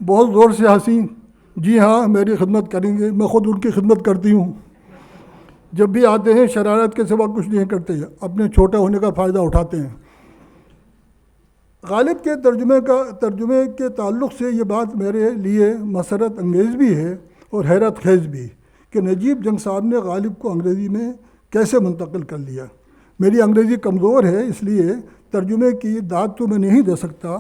بہت زور سے ہنسی، جی ہاں میری خدمت کریں گے، میں خود ان کی خدمت کرتی ہوں۔ جب بھی آتے ہیں شرارت کے سوا کچھ نہیں کرتے، اپنے چھوٹے ہونے کا فائدہ اٹھاتے ہیں۔ غالب کے ترجمے کے تعلق سے یہ بات میرے لیے مسرت انگیز بھی ہے اور حیرت خیز بھی کہ نجیب جنگ صاحب نے غالب کو انگریزی میں کیسے منتقل کر لیا۔ میری انگریزی کمزور ہے، اس لیے ترجمے کی داد تو میں نہیں دے سکتا۔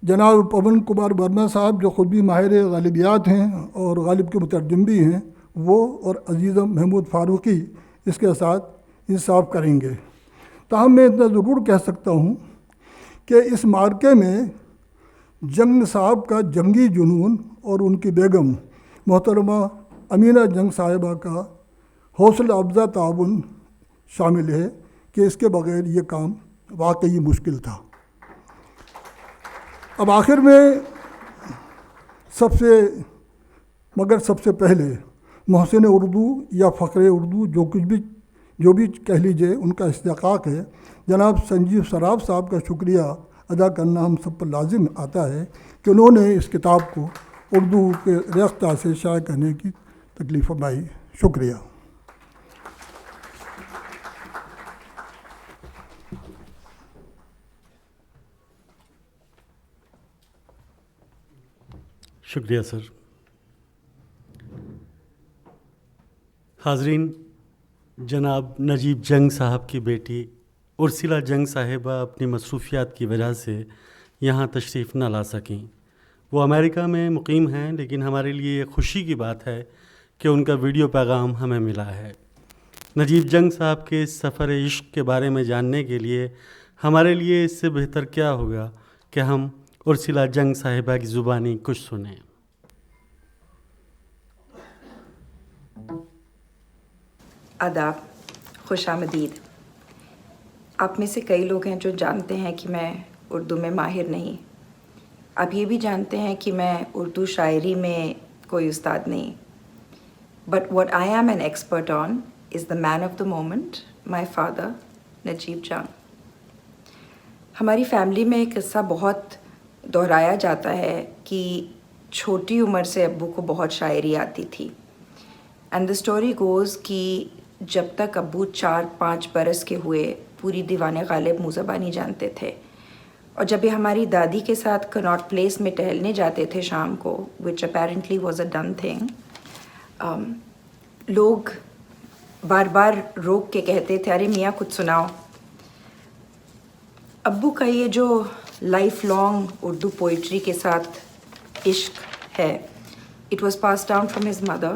جناب پون کمار ورما صاحب جو خود بھی ماہر غالبیات ہیں اور غالب کے مترجم بھی ہیں، وہ اور عزیزم محمود فاروقی اس کے ساتھ انصاف کریں گے۔ تاہم میں اتنا ضرور کہہ سکتا ہوں کہ اس معرکے میں جنگ صاحب کا جنگی جنون اور ان کی بیگم محترمہ امینہ جنگ صاحبہ کا حوصلہ افزا تعاون شامل ہے کہ اس کے بغیر یہ کام واقعی مشکل تھا۔ اب آخر میں سب سے پہلے محسن اردو یا فخر اردو جو بھی کہہ لیجئے ان کا استحقاق ہے، جناب سنجیو سراب صاحب کا شکریہ ادا کرنا ہم سب پر لازم آتا ہے کہ انہوں نے اس کتاب کو اردو کے ریختہ سے شائع کرنے کی تکلیف فرمائی۔ شکریہ۔ شکریہ سر۔ حاضرین، جناب نجیب جنگ صاحب کی بیٹی ارسلہ جنگ صاحبہ اپنی مصروفیات کی وجہ سے یہاں تشریف نہ لا سکیں۔ وہ امریکہ میں مقیم ہیں، لیکن ہمارے لیے یہ خوشی کی بات ہے کہ ان کا ویڈیو پیغام ہمیں ملا ہے۔ نجیب جنگ صاحب کے سفر عشق کے بارے میں جاننے کے لیے ہمارے لیے اس سے بہتر کیا ہوگا کہ ہم ارسلہ جنگ صاحبہ کی زبانی کچھ سنیں۔ آداب، خوش آمدید۔ آپ میں سے کئی لوگ ہیں جو جانتے ہیں کہ میں اردو میں ماہر نہیں. آپ یہ بھی جانتے ہیں کہ میں اردو شاعری میں کوئی استاد نہیں. But what I am an expert on is the man of the moment, my father Najeeb جان. ہماری فیملی میں ایک قصہ بہت دہرایا جاتا ہے کہ چھوٹی عمر سے ابو کو بہت شاعری آتی تھی. اینڈ دا اسٹوری گوز کہ جب تک ابو 4-5 برس کے ہوئے پوری دیوان غالب منہ زبانی جانتے تھے. اور جب یہ ہماری دادی کے ساتھ کناٹ پلیس میں ٹہلنے جاتے تھے شام کو, which apparently was a done thing, لوگ بار بار روک کے کہتے تھے ارے میاں کچھ سناؤ. ابو کا یہ جو لائف لانگ اردو پوئٹری کے ساتھ عشق ہے, it was pass down from his mother,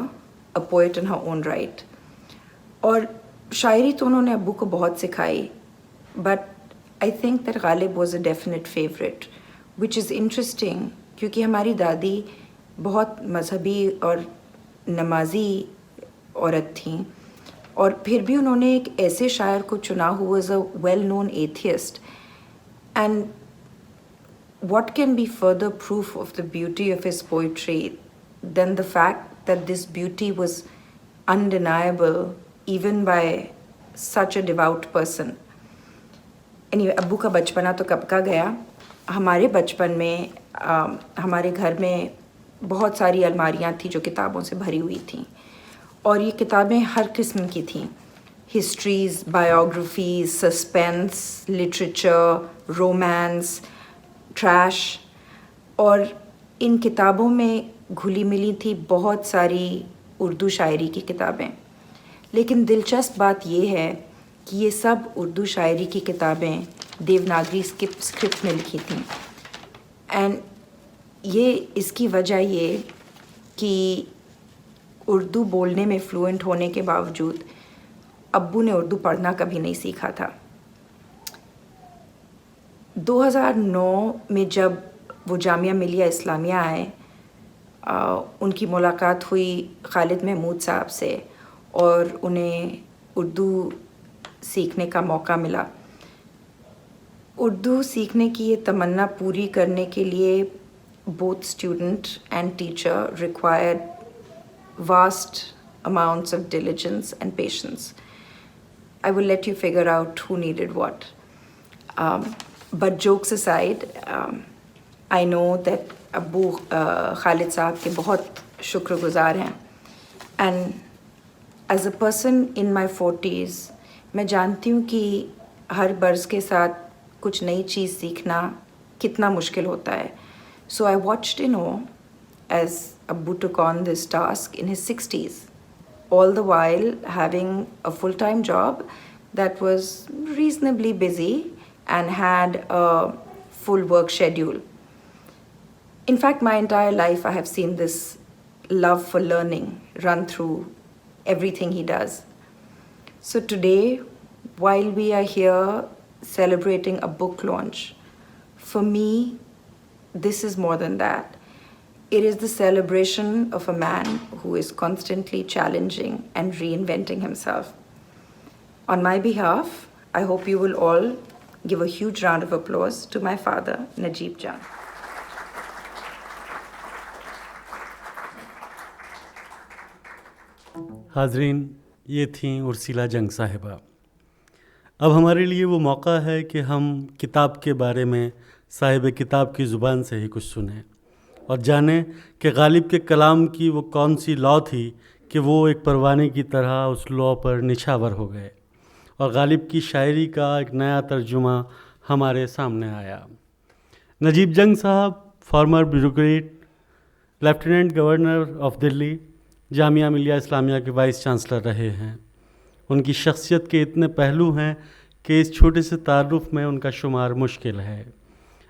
a poet in Hare own right. اور شاعری تو انہوں نے ابو کو بہت سکھائی, but I think that Ghalib was a definite favourite, which is interesting کیونکہ ہماری دادی بہت مذہبی اور نمازی عورت تھیں, اور پھر بھی انہوں نے ایک ایسے شاعر کو چنا who was a well known atheist. And what can be further proof of the beauty of his poetry than the fact that this beauty was undeniable even by such a devout person. Anyway, ابو کا بچپنا تو کب کا گیا. ہمارے بچپن میں ہمارے گھر میں بہت ساری الماریاں تھیں جو کتابوں سے بھری ہوئی تھیں, اور یہ کتابیں ہر قسم کی تھیں. History's, biographies, suspense, literature, romance, trash. اور ان کتابوں میں گھلی ملی تھی بہت ساری اردو شاعری کی کتابیں. لیکن دلچسپ بات یہ ہے کہ یہ سب اردو شاعری کی کتابیں دیوناگری اسکرپٹ میں لکھی تھیں. اینڈ یہ اس کی وجہ یہ کہ اردو بولنے میں فلوئنٹ ہونے کے باوجود ابو نے اردو پڑھنا کبھی نہیں سیکھا تھا. 2009 میں جب وہ جامعہ ملیہ اسلامیہ آئے, ان کی ملاقات ہوئی خالد محمود صاحب سے اور انہیں اردو سیکھنے کا موقع ملا. اردو سیکھنے کی یہ تمنا پوری کرنے کے لیے both student and teacher required vast amounts of diligence and patience. I will let you figure out who needed what. But jokes aside, I know that ابو خالد صاحب کے بہت شکر گزار ہیں. And as a person in my 40s, میں جانتی ہوں کہ ہر برس کے ساتھ کچھ نئی چیز سیکھنا کتنا مشکل ہوتا ہے. So I watched in awe as Abbu took on this task in his 60s, all the while having a full-time job that was reasonably busy and had a full work schedule. In fact, my entire life I have seen this love for learning run through everything he does. So today, while we are here celebrating a book launch, for me, this is more than that. It is the celebration of a man who is constantly challenging and reinventing himself. On my behalf, I hope you will all give a huge round of applause to my father, Najeeb Jan. حاضرین، یہ تھیں ارسیلا جنگ صاحبہ. اب ہمارے لیے وہ موقع ہے کہ ہم کتاب کے بارے میں صاحب کتاب کی زبان سے ہی کچھ سنیں اور جانیں کہ غالب کے کلام کی وہ کون سی لو تھی کہ وہ ایک پروانے کی طرح اس لو پر نچھاور ہو گئے اور غالب کی شاعری کا ایک نیا ترجمہ ہمارے سامنے آیا. Najeeb Jung sahab former bureaucrat, lieutenant governor of Delhi, Jamia Millia Islamia کے وائس چانسلر رہے ہیں. ان کی شخصیت کے اتنے پہلو ہیں کہ اس چھوٹے سے تعارف میں ان کا شمار مشکل ہے.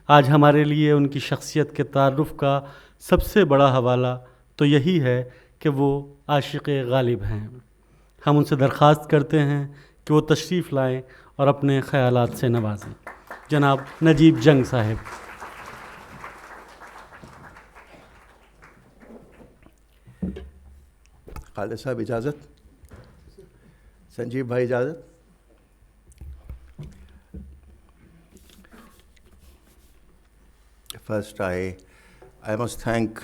آج ہمارے لیے ان کی شخصیت کے تعارف کا سب سے بڑا حوالہ تو یہی ہے کہ وہ عاشق غالب ہیں. ہم ان سے درخواست کرتے ہیں کہ وہ تشریف لائیں اور اپنے خیالات سے نوازیں. جناب نجیب جنگ صاحب. خالد صاحب اجازت، سنجیو بھائی اجازت. First, I must thank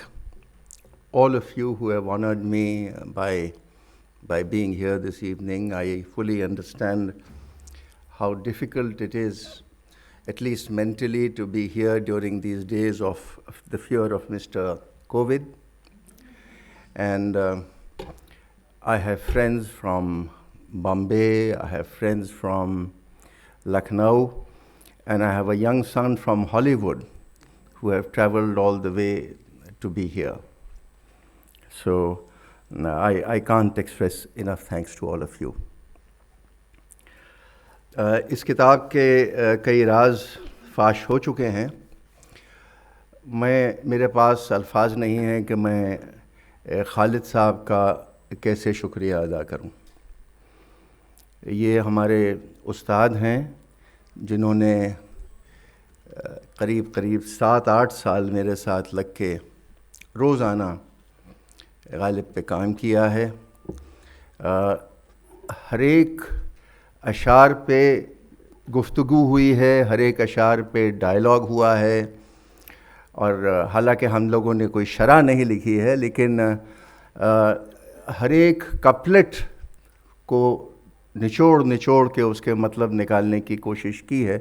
all of you who have honored me by being here this evening. I fully understand how difficult it is, at least mentally, to be here during these days of the fear of Mr. COVID. And I have friends from Bombay, I have friends from Lucknow, and I have a young son from Hollywood who have traveled all the way to be here. So I can't express enough thanks to all of you. اس کتاب کے کئی راز فاش ہو چکے ہیں. میرے پاس الفاظ نہیں ہیں کہ میں خالد صاحب کا کیسے شکریہ ادا کروں. یہ ہمارے استاد ہیں جنہوں نے قریب 7-8 سال میرے ساتھ لگ کے روزانہ غالب پہ کام کیا ہے. ہر ایک اشعار پہ گفتگو ہوئی ہے, ہر ایک اشعار پہ ڈائلاگ ہوا ہے, اور حالانکہ ہم لوگوں نے کوئی شرح نہیں لکھی ہے, لیکن ہر ایک کپلٹ کو نچوڑ کے اس کے مطلب نکالنے کی کوشش کی ہے,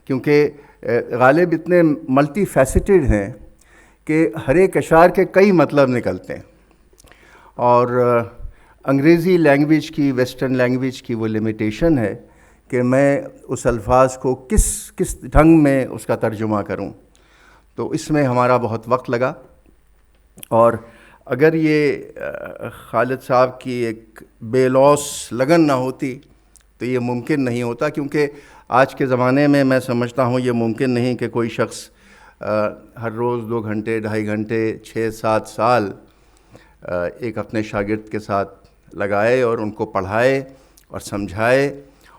کیونکہ غالب اتنے ملٹی فیسٹڈ ہیں کہ ہر ایک اشعار کے کئی مطلب نکلتے ہیں. اور انگریزی لینگویج کی, ویسٹرن لینگویج کی وہ لمیٹیشن ہے کہ میں اس الفاظ کو کس ڈھنگ میں اس کا ترجمہ کروں. تو اس میں ہمارا بہت وقت لگا, اور اگر یہ خالد صاحب کی ایک بے لوث لگن نہ ہوتی تو یہ ممکن نہیں ہوتا, کیونکہ آج کے زمانے میں میں سمجھتا ہوں یہ ممکن نہیں کہ کوئی شخص ہر روز 2 گھنٹے 2.5 گھنٹے 6-7 سال ایک اپنے شاگرد کے ساتھ لگائے اور ان کو پڑھائے اور سمجھائے,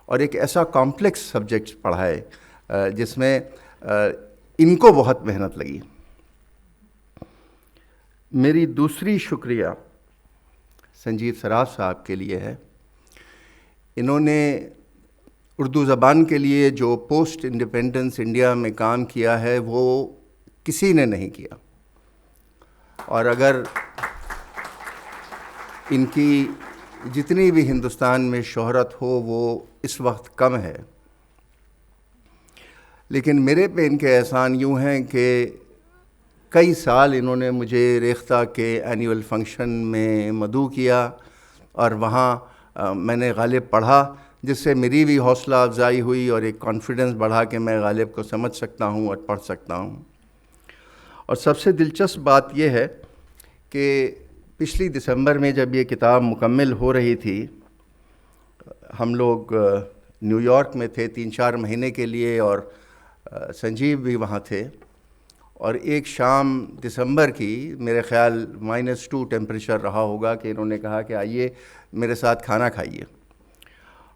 اور ایک ایسا کمپلیکس سبجیکٹ پڑھائے جس میں ان کو بہت محنت لگی. میری دوسری شکریہ سنجیو سراف صاحب کے لیے ہے. انہوں نے اردو زبان کے لیے جو پوسٹ انڈیپینڈنس انڈیا میں کام کیا ہے وہ کسی نے نہیں کیا, اور اگر ان کی جتنی بھی ہندوستان میں شہرت ہو وہ اس وقت کم ہے, لیکن میرے پہ ان کے احسان یوں ہیں کہ کئی سال انہوں نے مجھے ریختہ کے اینیول فنکشن میں مدعو کیا, اور وہاں میں نے غالب پڑھا, جس سے میری بھی حوصلہ افزائی ہوئی اور ایک کانفیڈنس بڑھا کہ میں غالب کو سمجھ سکتا ہوں اور پڑھ سکتا ہوں. اور سب سے دلچسپ بات یہ ہے کہ پچھلی دسمبر میں جب یہ کتاب مکمل ہو رہی تھی, ہم لوگ نیو یارک میں تھے 3-4 مہینے کے لیے, اور سنجیو بھی وہاں تھے, اور ایک شام دسمبر کی, میرے خیال -2 ٹیمپریچر رہا ہوگا, کہ انہوں نے کہا کہ آئیے میرے ساتھ کھانا کھائیے.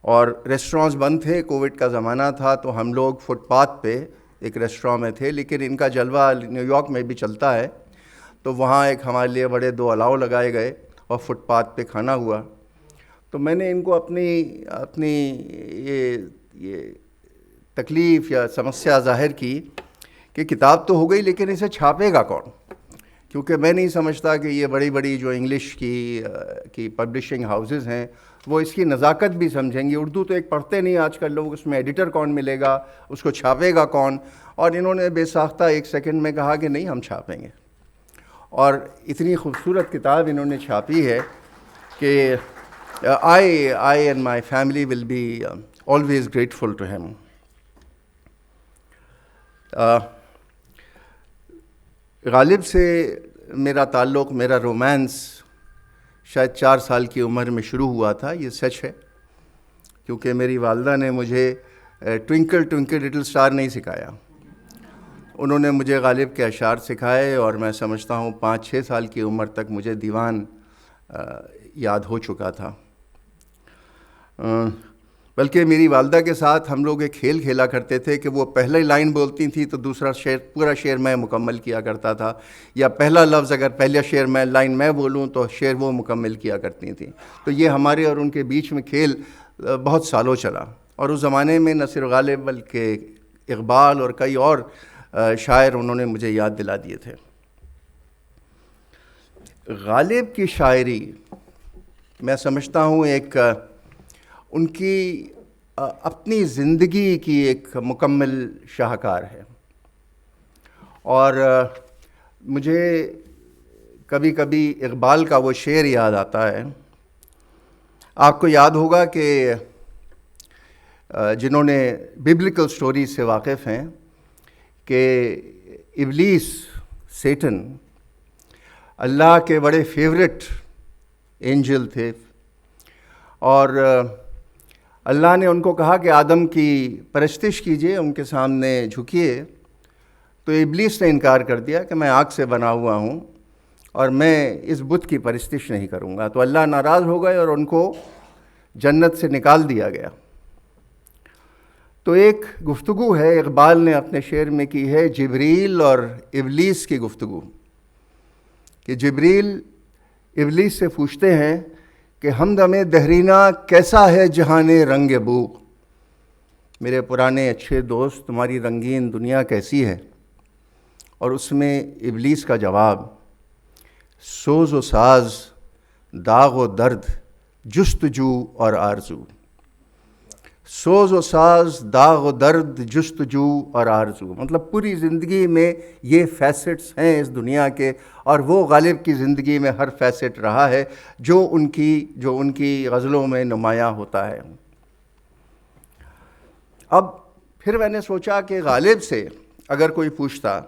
اور ریسٹورانٹس بند تھے, کووڈ کا زمانہ تھا, تو ہم لوگ فٹ پاتھ پہ ایک ریسٹوران میں تھے, لیکن ان کا جلوہ نیو یارک میں بھی چلتا ہے, تو وہاں ایک ہمارے لیے بڑے 2 الاؤ لگائے گئے اور فٹ پاتھ پہ کھانا ہوا. تو میں نے ان کو اپنی یہ تکلیف یا سمسیا ظاہر کی کہ کتاب تو ہو گئی لیکن اسے چھاپے گا کون, کیونکہ میں نہیں سمجھتا کہ یہ بڑی جو انگلش کی پبلشنگ ہاؤسز ہیں وہ اس کی نزاکت بھی سمجھیں گی. اردو تو ایک پڑھتے نہیں آج کل لوگ, اس میں ایڈیٹر کون ملے گا, اس کو چھاپے گا کون. اور انہوں نے بے ساختہ 1 سیکنڈ میں کہا کہ نہیں, ہم چھاپیں گے, اور اتنی خوبصورت کتاب انہوں نے چھاپی ہے کہ I and my family will be always grateful to him. غالب سے میرا تعلق, میرا رومانس شاید 4 سال کی عمر میں شروع ہوا تھا. یہ سچ ہے, کیونکہ میری والدہ نے مجھے ٹوئنکل ٹوئنکل لٹل اسٹار نہیں سکھایا, انہوں نے مجھے غالب کے اشعار سکھائے, اور میں سمجھتا ہوں 5-6 سال کی عمر تک مجھے دیوان یاد ہو چکا تھا. بلکہ میری والدہ کے ساتھ ہم لوگ ایک کھیل کھیلا کرتے تھے کہ وہ پہلے لائن بولتی تھیں تو دوسرا شعر, پورا شعر میں مکمل کیا کرتا تھا, یا پہلا لفظ اگر پہلا شعر میں لائن میں بولوں تو شعر وہ مکمل کیا کرتی تھیں. تو یہ ہمارے اور ان کے بیچ میں کھیل بہت سالوں چلا, اور اس زمانے میں نہ صرف غالب بلکہ اقبال اور کئی اور شاعر انہوں نے مجھے یاد دلا دیے تھے. غالب کی شاعری میں سمجھتا ہوں ایک ان کی اپنی زندگی کی ایک مکمل شاہکار ہے. اور مجھے کبھی کبھی اقبال کا وہ شعر یاد آتا ہے. آپ کو یاد ہوگا کہ جنہوں نے ببلیکل سٹوری سے واقف ہیں کہ ابلیس سیٹن اللہ کے بڑے فیورٹ اینجل تھے، اور اللہ نے ان کو کہا کہ آدم کی پرستش کیجئے، ان کے سامنے جھکیے. تو ابلیس نے انکار کر دیا کہ میں آگ سے بنا ہوا ہوں اور میں اس بت کی پرستش نہیں کروں گا. تو اللہ ناراض ہو گئے اور ان کو جنت سے نکال دیا گیا. تو ایک گفتگو ہے اقبال نے اپنے شعر میں کی ہے، جبریل اور ابلیس کی گفتگو، کہ جبریل ابلیس سے پوچھتے ہیں کہ ہمدم دہرینا کیسا ہے جہان رنگ بو. میرے پرانے اچھے دوست، تمہاری رنگین دنیا کیسی ہے؟ اور اس میں ابلیس کا جواب، سوز و ساز، داغ و درد، جستجو اور آرزو. سوز و ساز، داغ و درد، جستجو اور آرزو، مطلب پوری زندگی میں یہ فیسٹس ہیں اس دنیا کے، اور وہ غالب کی زندگی میں ہر فیسٹ رہا ہے جو ان کی غزلوں میں نمایاں ہوتا ہے. اب پھر میں نے سوچا کہ غالب سے اگر کوئی پوچھتا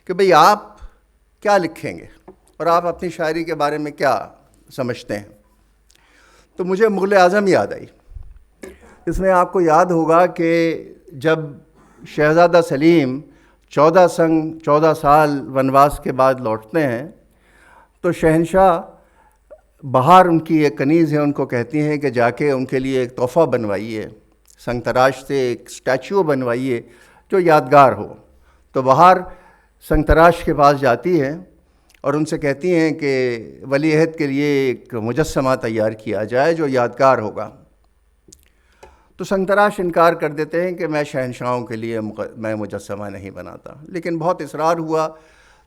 کہ بھئی آپ کیا لکھیں گے اور آپ اپنی شاعری کے بارے میں کیا سمجھتے ہیں، تو مجھے مغل اعظم یاد آئی. اس میں آپ کو یاد ہوگا کہ جب شہزادہ سلیم 14 سال ونواس کے بعد لوٹتے ہیں تو شہنشاہ بہار، ان کی ایک کنیز ہے، ان کو کہتی ہیں کہ جا کے ان کے لیے ایک تحفہ بنوائیے، سنگ تراش سے ایک اسٹیچو بنوائیے جو یادگار ہو. تو بہار سنگ تراش کے پاس جاتی ہے اور ان سے کہتی ہیں کہ ولی عہد کے لیے ایک مجسمہ تیار کیا جائے جو یادگار ہوگا. تو سنگ تراش انکار کر دیتے ہیں کہ میں شہنشاہوں کے لیے میں مجسمہ نہیں بناتا. لیکن بہت اصرار ہوا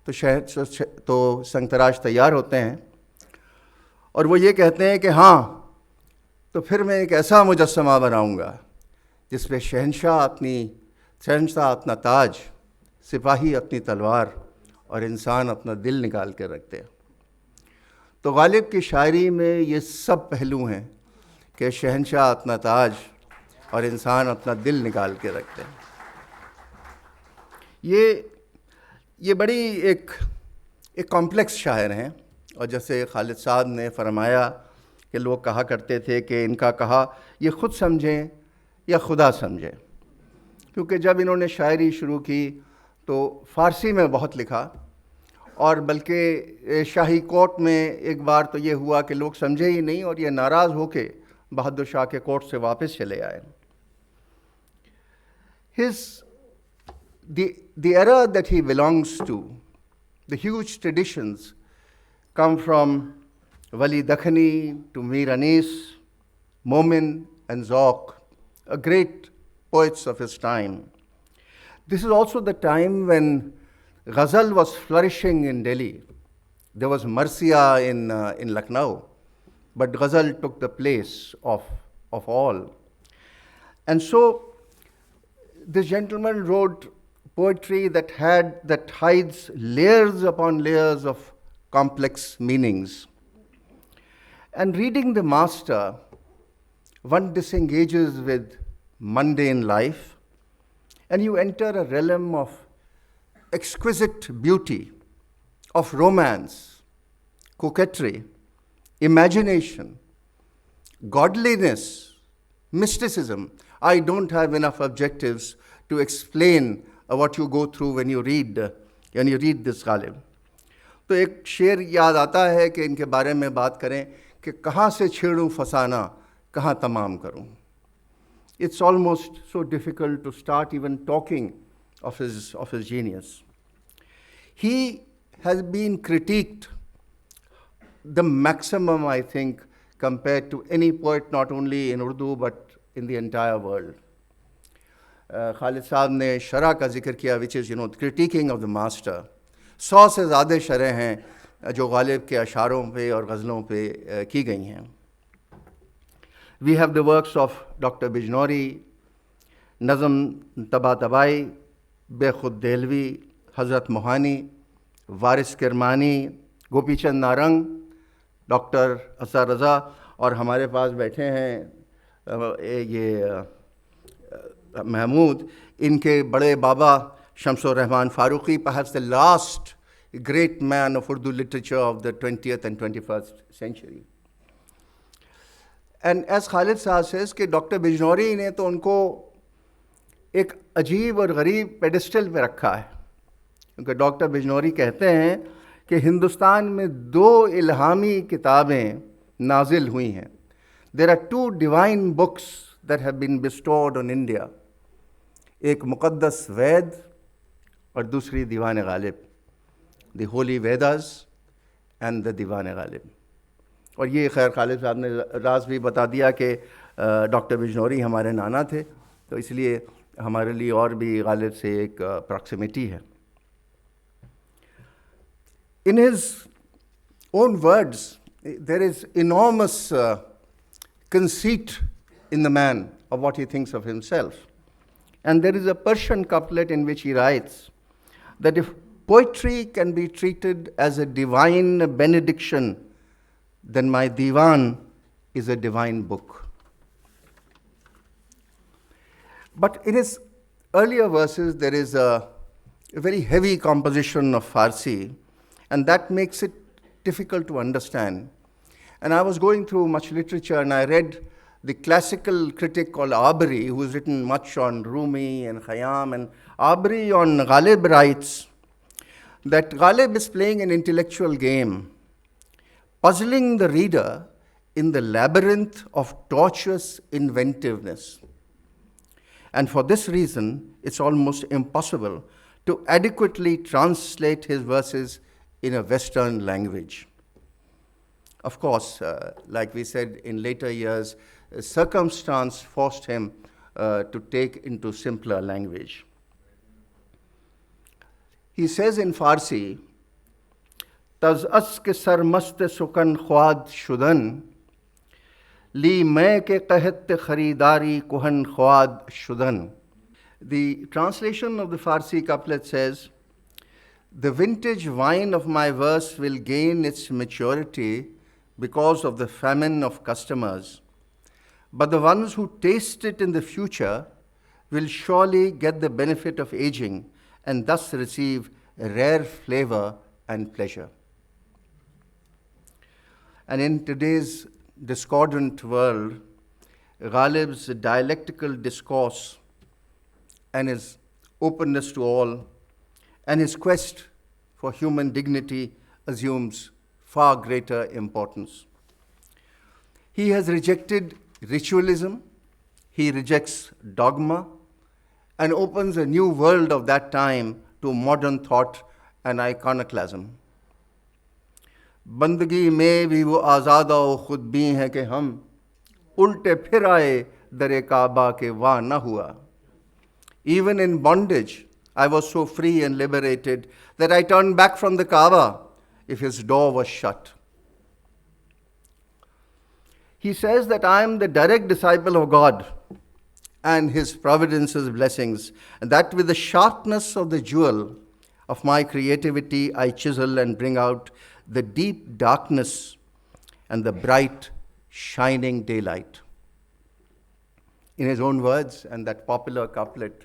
تو سنگ تراش تیار ہوتے ہیں اور وہ یہ کہتے ہیں کہ ہاں، تو پھر میں ایک ایسا مجسمہ بناؤں گا جس پہ شہنشاہ اپنا تاج، سپاہی اپنی تلوار اور انسان اپنا دل نکال کے رکھتے ہیں. تو غالب کی شاعری میں یہ سب پہلو ہیں کہ شہنشاہ اپنا تاج اور انسان اپنا دل نکال کے رکھتے ہیں. یہ بڑی ایک کمپلیکس شاعر ہیں، اور جیسے خالد صاحب نے فرمایا کہ لوگ کہا کرتے تھے کہ ان کا کہا یہ خود سمجھیں یا خدا سمجھیں، کیونکہ جب انہوں نے شاعری شروع کی تو فارسی میں بہت لکھا، اور بلکہ شاہی کورٹ میں ایک بار تو یہ ہوا کہ لوگ سمجھے ہی نہیں اور یہ ناراض ہو کے بہادر شاہ کے کورٹ سے واپس چلے آئے. The era that he belongs to, the huge traditions come from Wali Dakhani to Mir Anis, Momin and Zauq, great poets of his time. This is also the time when Ghazal was flourishing in Delhi. There was Marsiya in Lucknow, but Ghazal took the place of all. And so this gentleman wrote poetry that hides layers upon layers of complex meanings. And reading the master, one disengages with mundane life, and you enter a realm of exquisite beauty, of romance, coquetry, imagination, godliness, mysticism. I don't have enough adjectives to explain what you go through when you read this Ghalib. تو ایک شعر یاد آتا ہے کہ ان کے بارے میں بات کریں کہ کہاں سے چھیڑوں فسانہ، کہاں تمام کروں. It's almost so difficult to start even talking of his genius. He has been critiqued the maximum, I think, compared to any poet, not only in Urdu but in the entire world. خالد صاحب نے شرح کا ذکر کیا which is critiquing of the master. 100 سے زیادہ شرح ہیں جو غالب کے اشعاروں پہ اور غزلوں پہ کی گئی ہیں. We have the works of Dr. Bijnori, نظم طباطبائی, بے خود دہلوی, حضرت موہانی, وارث کرمانی, گوپی چند نارنگ, ڈاکٹر اسرار رضا, اور ہمارے پاس بیٹھے ہیں یہ محمود, ان کے بڑے بابا شمس الرحمان Farooqui, perhaps the last great man of Urdu literature of the 20th and 21st century. And as Khalid Saab says کہ ڈاکٹر بجنوری نے تو ان کو ایک عجیب اور غریب پیڈسٹل پہ رکھا ہے, کیونکہ ڈاکٹر بجنوری کہتے ہیں کہ ہندوستان میں 2 الہامی کتابیں نازل ہوئی ہیں. There are 2 divine books that have been bestowed on India. ایک مقدس وید اور دوسری دیوان غالب, the holy Vedas and the دیوان غالب. اور یہ خیر خالد صاحب نے راز بھی بتا دیا کہ ڈاکٹر بجنوری ہمارے نانا تھے, تو اس لیے ہمارے لیے اور بھی غالب سے ایک پراکسیمیٹی ہے. In his own words, there is enormous conceit in the man of what he thinks of himself. And there is a Persian couplet in which he writes that if poetry can be treated as a divine benediction, then my divan is a divine book. But in his earlier verses, there is a very heavy composition of Farsi, and that makes it difficult to understand. And I was going through much literature, and I read the classical critic called Abri, who has written much on Rumi and Khayyam, and Abri on Ghalib writes that Ghalib is playing an intellectual game, puzzling the reader in the labyrinth of tortuous inventiveness. And for this reason, it's almost impossible to adequately translate his verses in a Western language. Of course, like we said in later years, circumstance forced him to take into simpler language. He says in Farsi, "Taz as ke sarmast sukan khwad shudan, li mai ke qahat kharidari kuhan khwad shudan." The translation of the Farsi couplet says, "The vintage wine of my verse will gain its maturity because of the famine of customers, but the ones who taste it in the future will surely get the benefit of aging and thus receive rare flavor and pleasure." And in today's discordant world, Ghalib's dialectical discourse and his openness to all and his quest for human dignity assumes far greater importance. He has rejected ritualism, he rejects dogma, and opens a new world of that time to modern thought and iconoclasm. بندگی میں بھی وہ آزادہ و خود بھی ہیں کہ ہم الٹے پھر آئے در کعبہ کے واہ نہ ہوا. Even in bondage, I was so free and liberated that I turned back from the Kaaba if his door was shut. He says that I am the direct disciple of God and his providence's blessings, and that with the sharpness of the jewel of my creativity I chisel and bring out the deep darkness and the bright shining daylight. In his own words, and that popular couplet,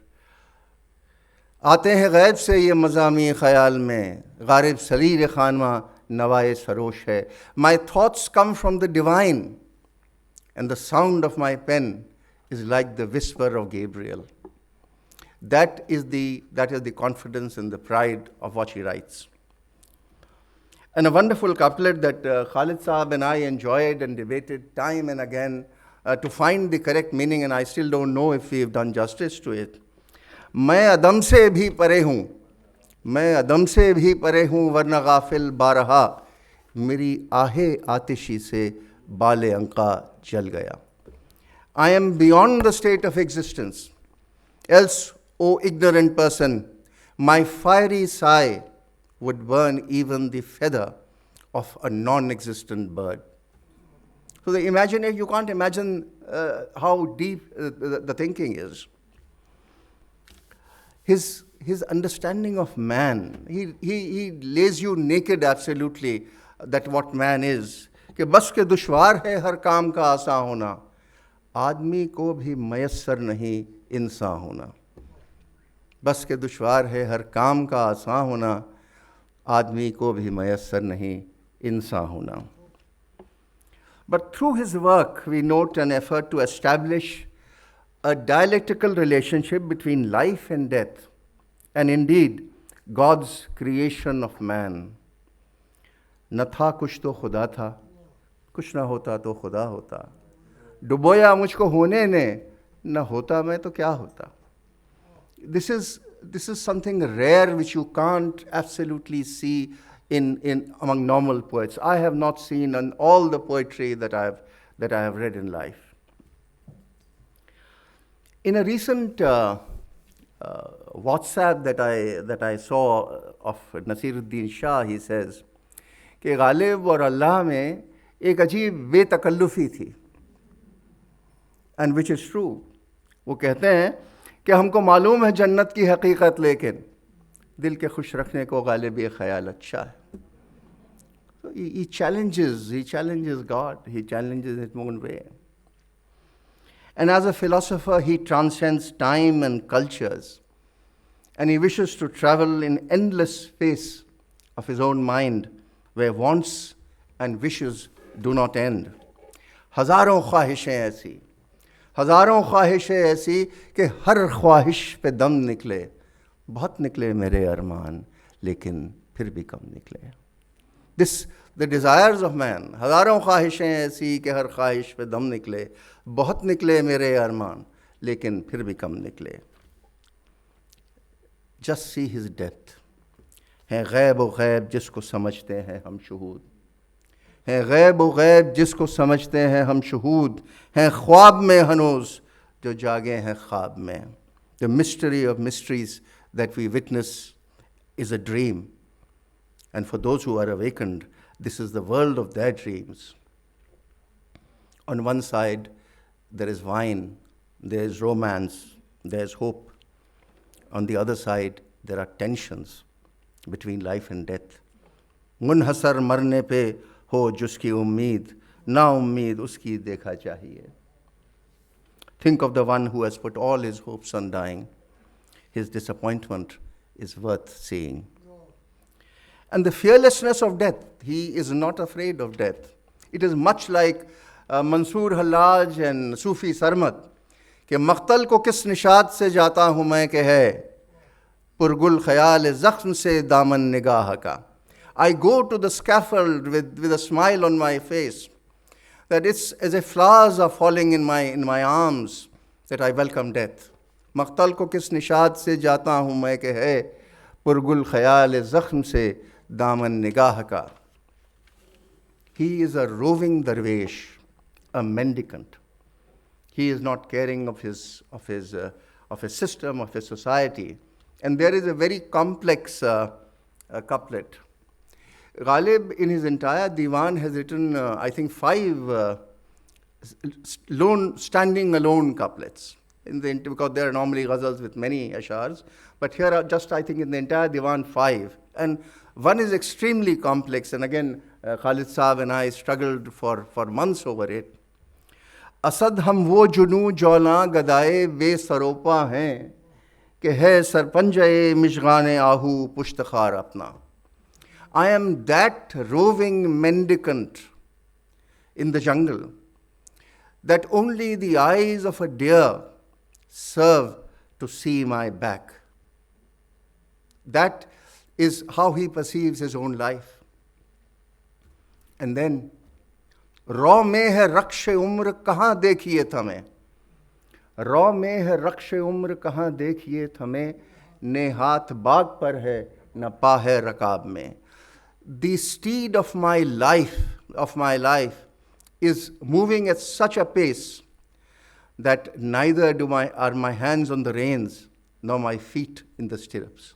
آتے ہیں غیب سے یہ مضامی خیال میں, غارب سریر خانمہ نوائے سروش ہے. My thoughts come from the divine, and the sound of my pen is like the whisper of Gabriel. That is the confidence and the pride of what he writes. And a wonderful couplet that Khalid Saab and I enjoyed and debated time and again to find the correct meaning, and I still don't know if we've done justice to it. میں عدم سے بھی پرے ہوں, میں عدم سے بھی پرے ہوں ورنہ غافل بارہا, میری آہ آتشی سے بال عنقا جل گیا. I am beyond the state of existence Else, O ignorant person, my fiery sigh would burn even the feather of a non-existent bird. So you can't imagine how deep the thinking is. His understanding of man, he lays you naked absolutely that what man is. کہ بس کے دشوار ہے ہر کام کا آساں ہونا, آدمی کو بھی میسر نہیں انسان ہونا. بس کے دشوار ہے ہر کام کا آساں ہونا, آدمی کو بھی میسر نہیں انسان ہونا. But through his work, we note an effort to establish a dialectical relationship between life and death, and indeed, God's creation of man. نہ تھا کچھ تو خدا تھا, کچھ نہ ہوتا تو خدا ہوتا. ڈبویا مجھ کو ہونے نے, نہ ہوتا میں تو کیا ہوتا. This is something rare which you can't absolutely see in among normal poets. I have not seen in all the poetry that I have read in life. In a recent WhatsApp that I saw of Nasiruddin Shah, he says کہ غالب اور اللہ میں ایک عجیب بے تکلفی تھی. And which is true. وہ کہتے ہیں کہ ہم کو معلوم ہے جنت کی حقیقت, لیکن دل کے خوش رکھنے کو غالب یہ خیال اچھا ہے. So he challenges God, he challenges his own way. And as a philosopher, he transcends time and cultures, and he wishes to travel in endless space of his own mind, where wants and wishes do not end. ہزاروں خواہشیں ایسی کہ ہر خواہش پہ دم نکلے. بہت نکلے میرے ارمان, لیکن پھر بھی کم نکلے. The desires of man, ہزاروں خواہشیں ایسی کہ ہر خواہش پہ دم نکلے. بہت نکلے میرے ارمان, لیکن پھر بھی کم نکلے. Just see his death. ہیں غیب و غیب جس کو سمجھتے ہیں ہم شہود. ہیں غیب و غیب جس کو سمجھتے ہیں ہم شہود. ہیں خواب میں ہنوز جو جاگے ہیں خواب میں. The mystery of mysteries that we witness is a dream. And for those who are awakened, this is the world of their dreams. On one side, there is wine, there is romance, there is hope. On the other side, there are tensions between life and death. منحصر مرنے پہ ہو جس کی امید, نا امید اس کی دیکھا چاہیے. Think of the one who has put all his hopes on dying. His disappointment is worth seeing. And the fearlessness of death, he is not afraid of death. It is much like Mansoor Hallaj and Sufi Sarmad, کہ مقتل کو کس نشاد سے جاتا ہوں میں کہ ہے پرگل خیال زخم سے دامن نگاہ کا. I go to the scaffold with a smile on my face, that it's as if flowers are falling in my arms, that I welcome death. مقتل کو کس نشاد سے جاتا ہوں میں کہ ہے پرگل خیال زخم سے دامن نگاہ کا. He is a roving darwish, a mendicant. He is not caring of his system, of his society. And there is a very complex couplet. Ghalib, in his entire diwan, has written, I think, 5 standing alone couplets. Because there are normally ghazals with many ashars, but here are just, I think, in the entire diwan, 5. And one is extremely complex, and again, Khalid Saab and I struggled for months over it. Asad ہم وہ جنو جولاں گدائے بے سروپا ہیں کہ ہے سرپنجے مشغان آہو پشت خار اپنا. I am that roving mendicant in the jungle that only the eyes of a deer serve to see my back. That is how he perceives his own life. And then رو میں ہے رقش عمر کہاں دیکھیے تھمیں, رو میں ہے رقش عمر کہاں دیکھیے تھمیں, نے ہاتھ باغ پر ہے نہ پا ہے رکاب میں. The steed of my life is moving at such a pace that neither are my hands on the reins nor my feet in the stirrups.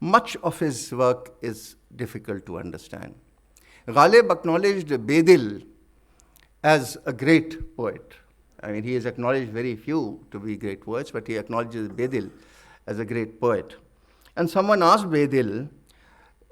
Much of his work is difficult to understand. Ghalib acknowledged Bedil as a great poet. I mean, he has acknowledged very few to be great poets, but he acknowledges Bedil as a great poet. And someone asked Bedil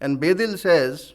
And Bedil says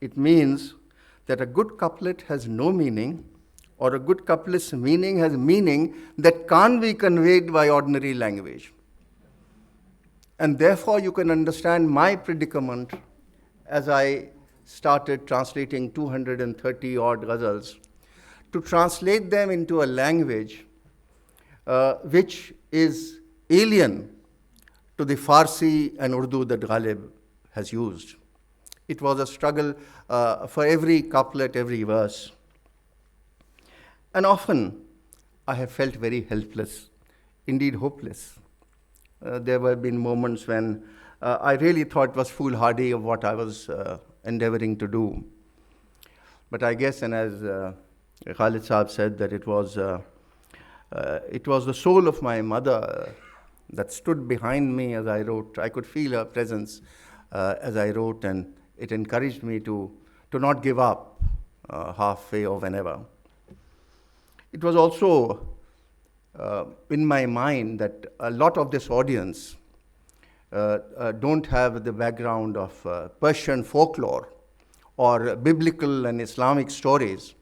It means that a good couplet has no meaning, or a good couplet's meaning has meaning that can't be conveyed by ordinary language. And therefore you can understand my predicament as I started translating 230 odd ghazals, to translate them into a language which is alien to the Farsi and Urdu that Ghalib has used. It was a struggle for every couplet, every verse. And often I have felt very helpless, indeed hopeless. There have been moments when I really thought it was foolhardy of what I was endeavoring to do. But I guess, and as Khalid Saab said, that it was the soul of my mother that stood behind me as I wrote. I could feel her presence as I wrote, and it encouraged me to not give up halfway or whenever. It was also in my mind that a lot of this audience don't have the background of Persian folklore or biblical and Islamic stories,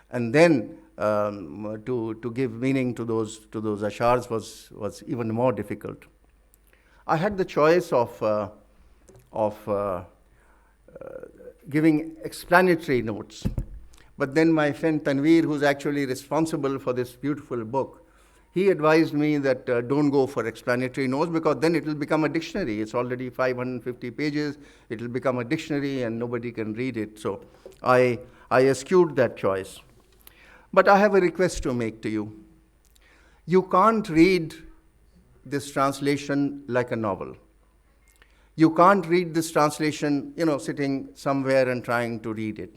and then to give meaning to those ashars was even more difficult. I had the choice of giving explanatory notes, but then my friend Tanveer, who's actually responsible for this beautiful book, he advised me that don't go for explanatory notes, because then it will become a dictionary. It's already 550 pages. It will become a dictionary and nobody can read it. So I eschewed that choice. But I have a request to make to you. You can't read this translation like a novel. You can't read this translation, sitting somewhere and trying to read it.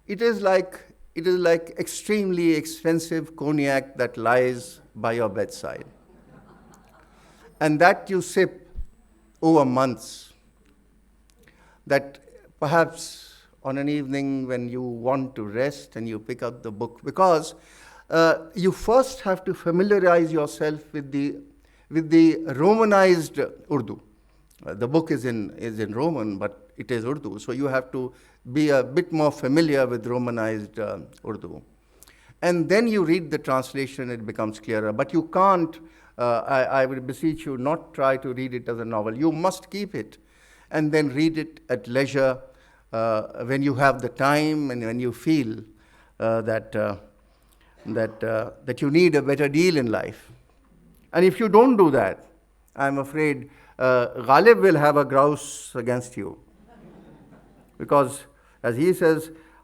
It is like extremely expensive cognac that lies by your bedside, and that you sip over months, that perhaps on an evening when you want to rest and you pick up the book, because you first have to familiarize yourself with the Romanized Urdu. The book is in Roman, but it is Urdu, so you have to be a bit more familiar with Romanized Urdu. And then you read the translation, it becomes clearer. But you can't, I would beseech you, not try to read it as a novel. You must keep it and then read it at leisure when you have the time and when you feel that you need a better deal in life. And if you don't do that, I'm afraid Ghalib will have a grouse against you. Because, as he says,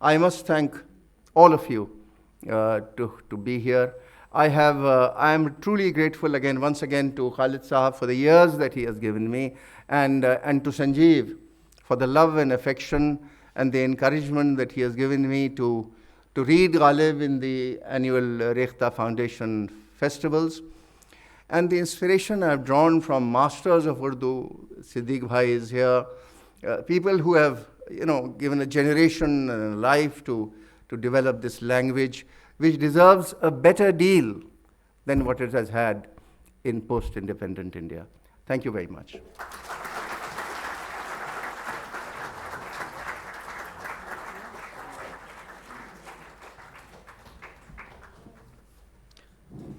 I must thank all of you to be here. I am truly grateful once again to Khalid Sahab for the years that he has given me, and to Sanjeev for the love and affection and the encouragement that he has given me to read Ghalib in the annual Rekhta Foundation festivals. And the inspiration I've drawn from masters of Urdu, Siddiq Bhai is here, people who have given a generation and a life to develop this language, which deserves a better deal than what it has had in post-independent India. Thank you very much.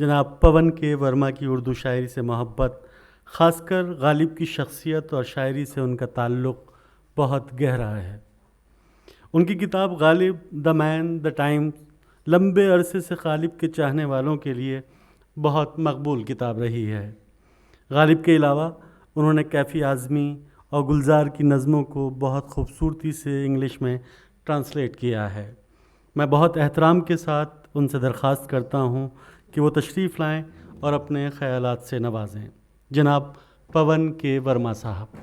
جناب پون کے ورما کی اردو شاعری سے محبت، خاص کر غالب کی شخصیت اور شاعری سے ان کا تعلق بہت گہرا ہے۔ ان کی کتاب غالب دا مین دا ٹائمز لمبے عرصے سے غالب کے چاہنے والوں کے لیے بہت مقبول کتاب رہی ہے۔ غالب کے علاوہ انہوں نے کیفی اعظمی اور گلزار کی نظموں کو بہت خوبصورتی سے انگلش میں ٹرانسلیٹ کیا ہے۔ میں بہت احترام کے ساتھ ان سے درخواست کرتا ہوں کہ وہ تشریف لائیں اور اپنے خیالات سے نوازیں۔ جناب پون کے ورما صاحب۔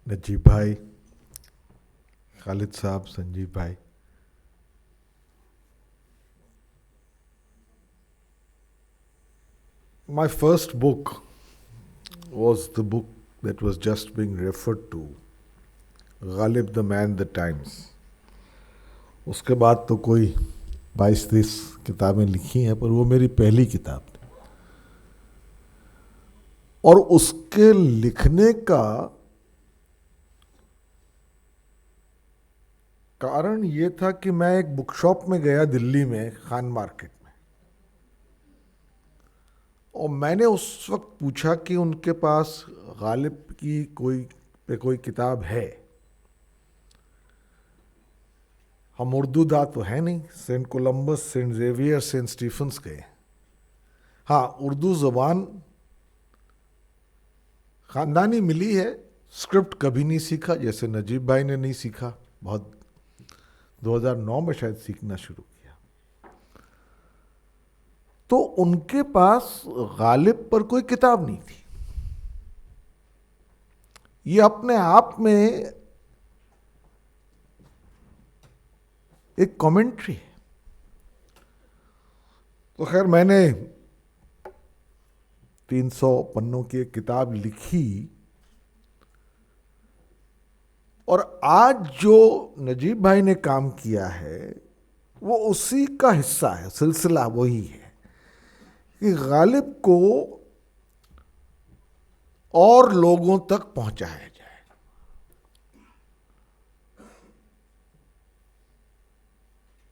نجیب بھائی، خالد صاحب، سنجیو بھائی، my first book was the book that was just being referred to, Ghalib the man the times. اس کے بعد تو کوئی 22-23 کتابیں لکھی ہیں، پر وہ میری پہلی کتاب تھی، اور اس کے لکھنے کا کارن یہ تھا کہ میں ایک بک شاپ میں گیا دلی میں، خان مارکیٹ میں، اور میں نے اس وقت پوچھا کہ ان کے پاس غالب کی کوئی کتاب ہے۔ ہم اردو دا تو ہے نہیں، Saint Columba's, Saint Xavier, Saint Stephen's گئے، ہاں اردو زبان خاندانی ملی ہے، اسکرپٹ کبھی نہیں سیکھا، جیسے نجیب بھائی نے نہیں سیکھا، بہت 2009 میں شاید سیکھنا شروع کیا۔ تو ان کے پاس غالب پر کوئی کتاب نہیں تھی۔ یہ اپنے آپ میں ایک کامنٹری ہے۔ تو خیر میں نے 300 پنوں کی ایک کتاب لکھی، اور آج جو نجیب بھائی نے کام کیا ہے وہ اسی کا حصہ ہے، سلسلہ وہی ہے کہ غالب کو اور لوگوں تک پہنچایا جائے۔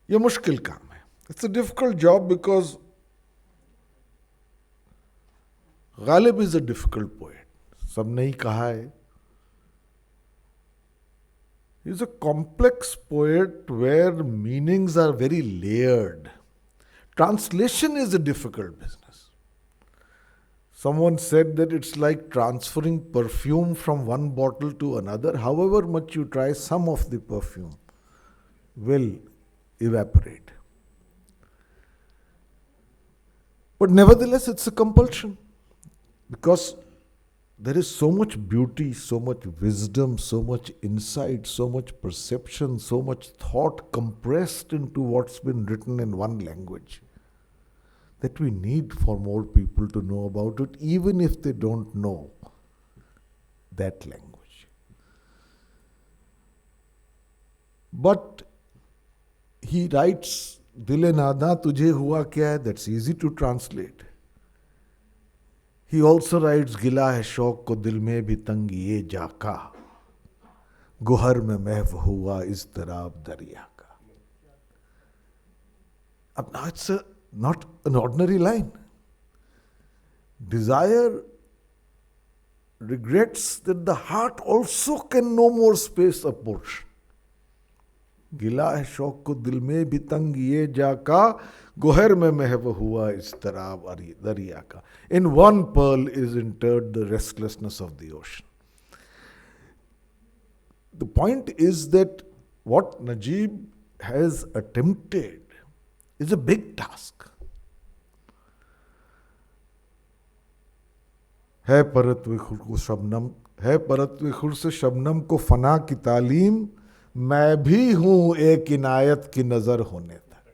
یہ مشکل کام ہے، it's a difficult job, because Ghalib is a difficult poet, سب نے ہی کہا ہے۔ He is a complex poet where meanings are very layered. Translation is a difficult business. Someone said that it's like transferring perfume from one bottle to another. However much you try, some of the perfume will evaporate. But nevertheless, it's a compulsion, because there is so much beauty, so much wisdom, so much insight, so much perception, so much thought compressed into what's been written in one language, that we need for more people to know about it, even if they don't know that language. But he writes, Dil nada tujhe hua kya hai, that's easy to translate. He also writes, گلا ہے شوق کو دل میں بھی تنگ یہ جا کا، گوہر میں محو ہوا اضطراب دریا کا۔ اب it's not an ordinary line. Desire regrets that the heart also can no more space apportion. گلا ہے شوق کو دل میں بھی تنگ یہ جا کا، گوہر میں محو ہوا اضطراب دریا کا۔ In one pearl is interred the restlessness of the ocean. The point is that what Najib has attempted is a big task. ہے پرتو خور کو شبنم، ہے پرتو خور سے شبنم کو فنا کی تعلیم، میں بھی ہوں ایک عنایت کی نظر ہونے تک۔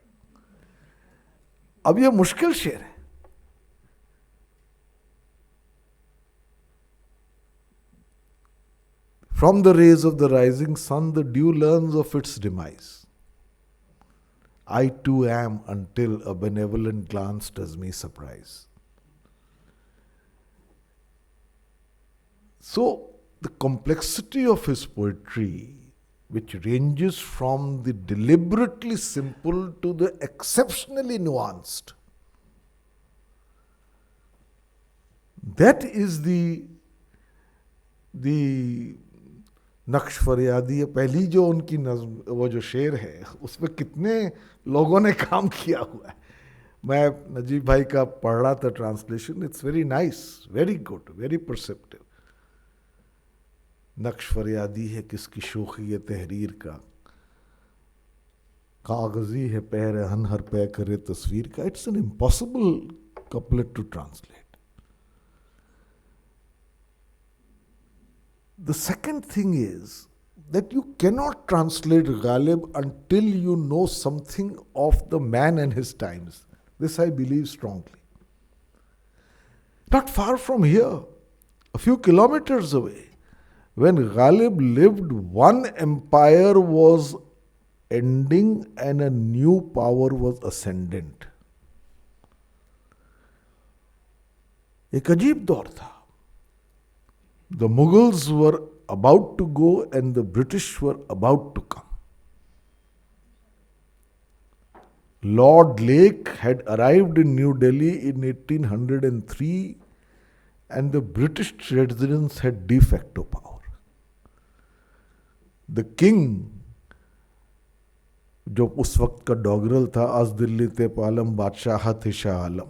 اب یہ مشکل شعر ہے۔ From the rays of the rising sun, the dew learns of its demise. I too am until a benevolent glance does me surprise. So, the complexity of his poetry, which ranges from the deliberately simple to the exceptionally nuanced. That is the نقش فریادی ہے. پہلی جو ان کی نظم وہ جو شعر ہے اس میں کتنے لوگوں نے کام کیا ہوا ہے. میں نجیب بھائی کا پڑھ رہا تھا translation. It's very nice, very good, very perceptive. نقش فریادی ہے کس کی شوخی تحریر کا, کاغذی ہے پیرہن ہر پے کرے تصویر کا. It's an impossible couplet to translate. The second thing is that you cannot translate Ghalib until you know something of the man and his times. This I believe strongly. Not far from here, a few kilometers away, when Ghalib lived, one empire was ending and a new power was ascendant. ایک عجیب دور تھا. The Mughals were about to go and the British were about to come. Lord Lake had arrived in New Delhi in 1803 and the British residents had de facto power. The king, جو اس وقت کا ڈوگرل تھا, از دلی تے palm بادشاہت شاہ عالم,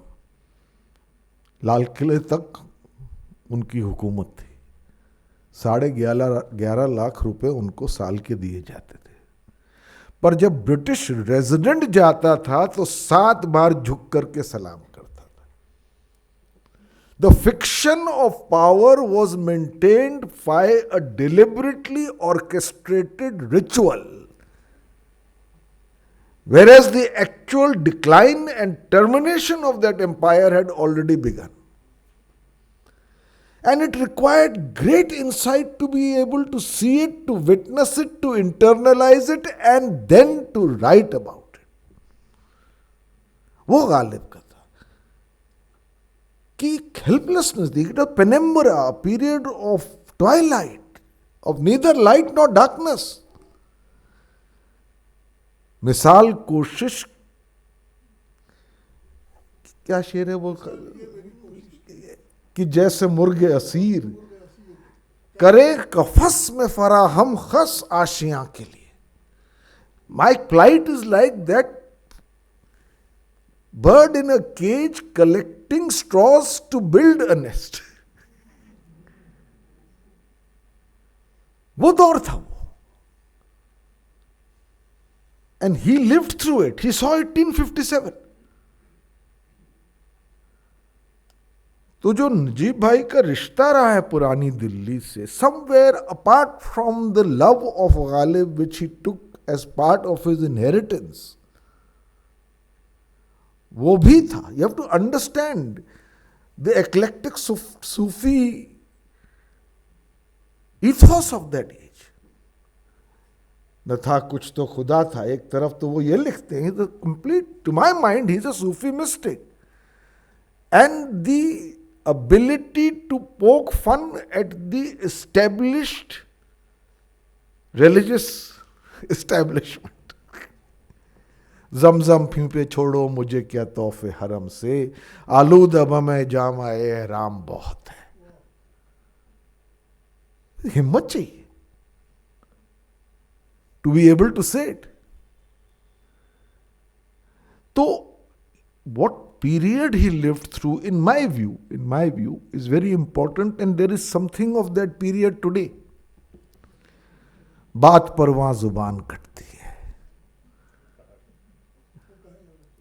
لال قلعے تک ان کی حکومت تھی. 11.5 لاکھ روپے ان کو سال کے دیے جاتے تھے. پر جب برٹش ریزیڈنٹ جاتا تھا تو 7 بار جھک کر کے سلام کرتا تھا. The fiction of power was maintained by a deliberately orchestrated ritual, whereas the actual decline and termination of that empire had already begun. And it required great insight to be able to see it, to witness it, to internalize it, and then to write about it. وہ غالب کا تھا کہ helplessness تھی, penumbra, a period of twilight, of neither light nor darkness. مثال کوشش, کیا شعر ہے وہ, کہ جیسے مرغ اسیر کرے قفس میں فراہم خس آشیاں کے لیے. My plight is like that bird in a cage collecting straws to build a nest. وہ دور تھا وہ. And he lived through it. He saw 1857. تو جو نجیب بھائی کا رشتہ رہا ہے پرانی دلی سے, somewhere apart from the love of Ghalib which he took as part of his inheritance, وہ بھی تھا. You have to understand the eclectic Sufi ethos of that age. نہ تھا کچھ تو خدا تھا. ایک طرف تو وہ یہ لکھتے ہیں, the complete, to my mind, he's a Sufi mystic. And the ability to poke fun at the established religious establishment. زمزم پھینپے چھوڑو مجھے کیا طوف حرم سے, آلودہ میں جامع احرام بہت ہے. ہمت چاہیے to be able to say it. So what period he lived through, in my view, is very important, and there is something of that period today. بات پر وہاں زبان کٹتی ہے,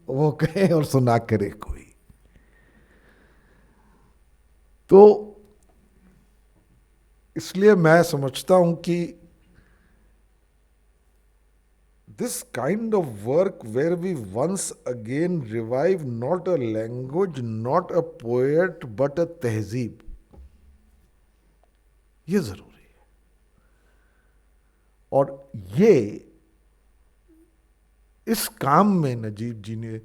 وہ کہے اور سنا کرے کوئی. تو اس لیے میں سمجھتا ہوں کہ this kind of work where we once again revive not a language, not a poet, but a تہذیب, یہ ضروری ہے. اور یہ اس کام میں نجیب جی نے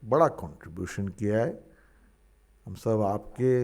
بڑا کنٹریبیوشن کیا ہے. ہم سب آپ کے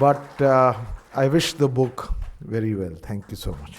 But I wish the book very well. Thank you so much.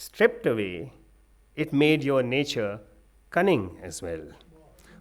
stripped away it made your nature cunning as well.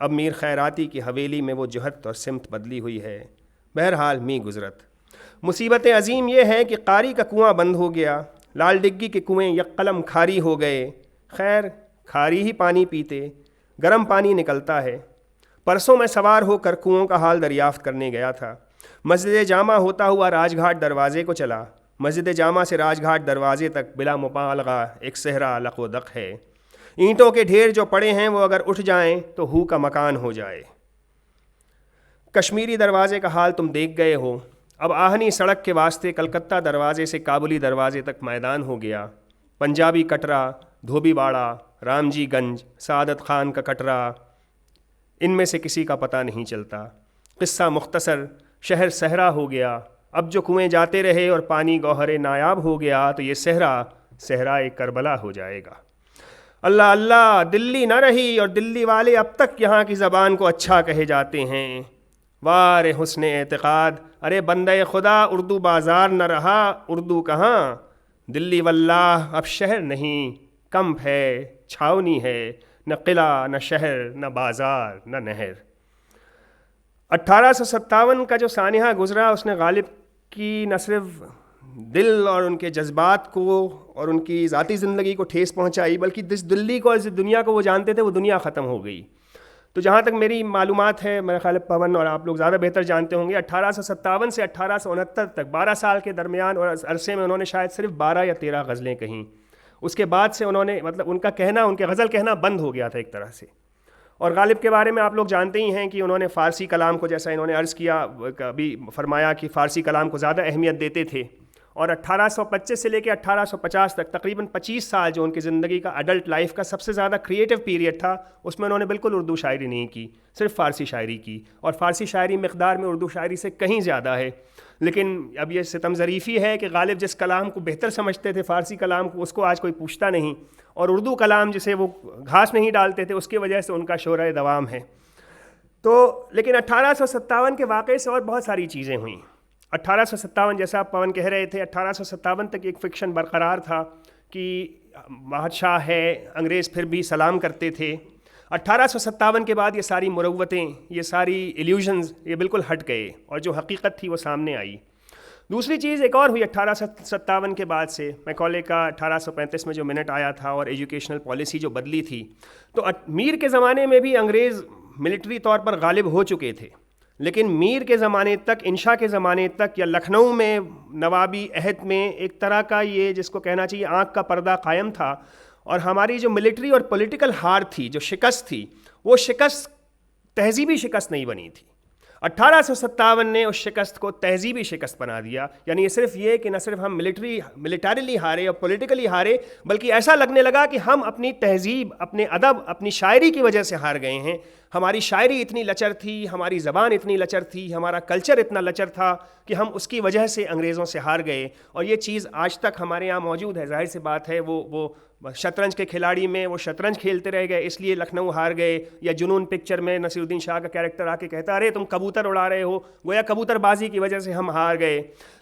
اب میر خیراتی کی حویلی میں وہ جہت اور سمت بدلی ہوئی ہے. بہرحال می گزرت. مصیبت عظیم یہ ہے کہ قاری کا کنواں بند ہو گیا, لال ڈگی کے کنویں یک قلم کھاری ہو گئے. خیر کھاری ہی پانی پیتے, گرم پانی نکلتا ہے. پرسوں میں سوار ہو کر کنوؤں کا حال دریافت کرنے گیا تھا. مسجد جامع ہوتا ہوا راج گھاٹ دروازے کو چلا. مسجد جامع سے راج گھاٹ دروازے تک بلا مبالغہ ایک صحرا لق و دق ہے. اینٹوں کے ڈھیر جو پڑے ہیں وہ اگر اٹھ جائیں تو ہو کا مکان ہو جائے. کشمیری دروازے کا حال تم دیکھ گئے ہو. اب آہنی سڑک کے واسطے کلکتہ دروازے سے کابلی دروازے تک میدان ہو گیا. پنجابی کٹرا, دھوبی واڑہ, رام جی گنج, سعادت خان کا کٹرا, ان میں سے کسی کا پتہ نہیں چلتا. قصہ مختصر, شہر صحرا ہو گیا. اب جو کنویں جاتے رہے اور پانی گوہر نایاب ہو گیا تو یہ صحرائے کربلا ہو جائے گا. اللہ اللہ, دلی نہ رہی اور دلی والے اب تک یہاں کی زبان کو اچھا کہے جاتے ہیں. وار حسن اعتقاد, ارے بندہ خدا اردو بازار نہ رہا, اردو کہاں. دلی واللہ اب شہر نہیں, کمپ ہے, چھاونی ہے, نہ قلعہ نہ شہر نہ بازار نہ نہر. 1857 کا جو سانحہ گزرا اس نے غالب کی نہ صرف دل اور ان کے جذبات کو اور ان کی ذاتی زندگی کو ٹھیس پہنچائی, بلکہ جس دلی کو اور جس دنیا کو وہ جانتے تھے وہ دنیا ختم ہو گئی. تو جہاں تک میری معلومات ہے, میرے خیال پون اور آپ لوگ زیادہ بہتر جانتے ہوں گے, 1857 سے 1869 تک 12 سال کے درمیان اور عرصے میں انہوں نے شاید صرف 12 یا 13 غزلیں کہیں. اس کے بعد سے انہوں نے ان کا کہنا, ان کے غزل کہنا بند ہو گیا تھا ایک طرح سے. اور غالب کے بارے میں آپ لوگ جانتے ہی ہیں کہ انہوں نے فارسی کلام کو, جیسا انہوں نے عرض کیا, کبھی فرمایا کہ فارسی کلام کو زیادہ اہمیت دیتے تھے. اور 1825 سے لے کے 1850 تک تقریباً 25 سال جو ان کی زندگی کا اڈلٹ لائف کا سب سے زیادہ کریٹو پیریڈ تھا, اس میں انہوں نے بالکل اردو شاعری نہیں کی, صرف فارسی شاعری کی. اور فارسی شاعری مقدار میں اردو شاعری سے کہیں زیادہ ہے. لیکن اب یہ ستم ظریفی ہے کہ غالب جس کلام کو بہتر سمجھتے تھے, فارسی کلام کو, اس کو آج کوئی پوچھتا نہیں, اور اردو کلام جسے وہ گھاس نہیں ڈالتے تھے, اس کی وجہ سے ان کا شورۂ دوام ہے. تو لیکن 1857 کے واقعے سے اور بہت ساری چیزیں ہوئیں. 1857 جیسا آپ پون کہہ رہے تھے, 1857 تک ایک فکشن برقرار تھا کہ بادشاہ ہے, انگریز پھر بھی سلام کرتے تھے. 1857 کے بعد یہ ساری مروتیں, یہ ساری ایلیوژنز, یہ بالکل ہٹ گئے اور جو حقیقت تھی وہ سامنے آئی. دوسری چیز ایک اور ہوئی 1857 کے بعد سے, میکالے کا 1835 میں جو منٹ آیا تھا اور ایجوکیشنل پالیسی جو بدلی تھی, تو میر کے زمانے میں بھی انگریز ملٹری طور پر غالب ہو چکے تھے, لیکن میر کے زمانے تک, انشا کے زمانے تک, یا لکھنؤ میں نوابی عہد میں ایک طرح کا یہ جس کو کہنا چاہیے آنکھ کا پردہ قائم تھا. اور ہماری جو ملٹری اور پولیٹیکل ہار تھی, جو شکست تھی, وہ شکست تہذیبی شکست نہیں بنی تھی. 1857 نے اس شکست کو تہذیبی شکست بنا دیا. یعنی یہ صرف یہ کہ نہ صرف ہم ملیٹریلی ہارے اور پولیٹیکلی ہارے, بلکہ ایسا لگنے لگا کہ ہم اپنی تہذیب, اپنے ادب, اپنی شاعری کی وجہ سے ہار گئے ہیں. ہماری شاعری اتنی لچر تھی, ہماری زبان اتنی لچر تھی, ہمارا کلچر اتنا لچر تھا کہ ہم اس کی وجہ سے انگریزوں سے ہار گئے. اور یہ چیز آج تک ہمارے یہاں موجود ہے. ظاہر سی بات ہے, وہ شطرنج کے کھلاڑی میں وہ شطرنج کھیلتے رہ گئے اس لیے لکھنؤ ہار گئے. یا جنون پکچر میں نصیر الدین شاہ کا کیریکٹر آ کے کہتا ارے تم کبوتر اڑا رہے ہو, گویا کبوتر بازی کی وجہ سے ہم ہار گئے.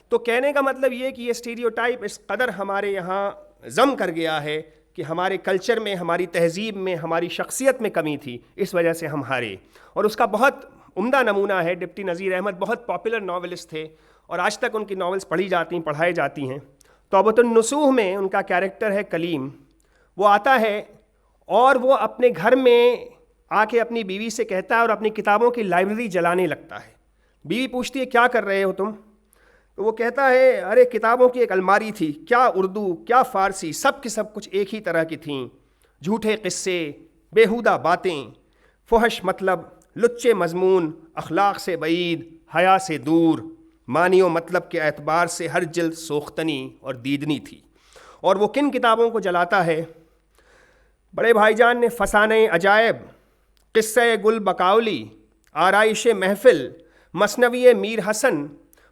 تو کہنے کا مطلب یہ کہ یہ اسٹیریوٹائپ اس قدر ہمارے یہاں ضم کر گیا ہے کہ ہمارے کلچر میں, ہماری تہذیب میں, ہماری شخصیت میں کمی تھی, اس وجہ سے ہم ہارے. اور اس کا بہت عمدہ نمونہ ہے ڈپٹی نذیر احمد, بہت پاپولر ناولسٹ تھے اور آج تک ان کی ناولس پڑھی جاتی ہیں, پڑھائی جاتی ہیں. توبۃ النصوح میں ان کا کیریکٹر ہے کلیم. وہ آتا ہے اور وہ اپنے گھر میں آ کے اپنی بیوی سے کہتا ہے اور اپنی کتابوں کی لائبریری جلانے لگتا ہے. بیوی پوچھتی ہے کیا کر رہے ہو تم؟ تو وہ کہتا ہے ارے کتابوں کی ایک الماری تھی, کیا اردو کیا فارسی, سب کی سب کچھ ایک ہی طرح کی تھیں. جھوٹے قصے, بیہودہ باتیں, فحش مطلب, لچے مضمون, اخلاق سے بعید, حیا سے دور, معنی و مطلب کے اعتبار سے ہر جلد سوختنی اور دیدنی تھی. اور وہ کن کتابوں کو جلاتا ہے؟ بڑے بھائی جان نے فسانے عجائب, قصہ گل بکاولی, آرائش محفل, مثنوی میر حسن,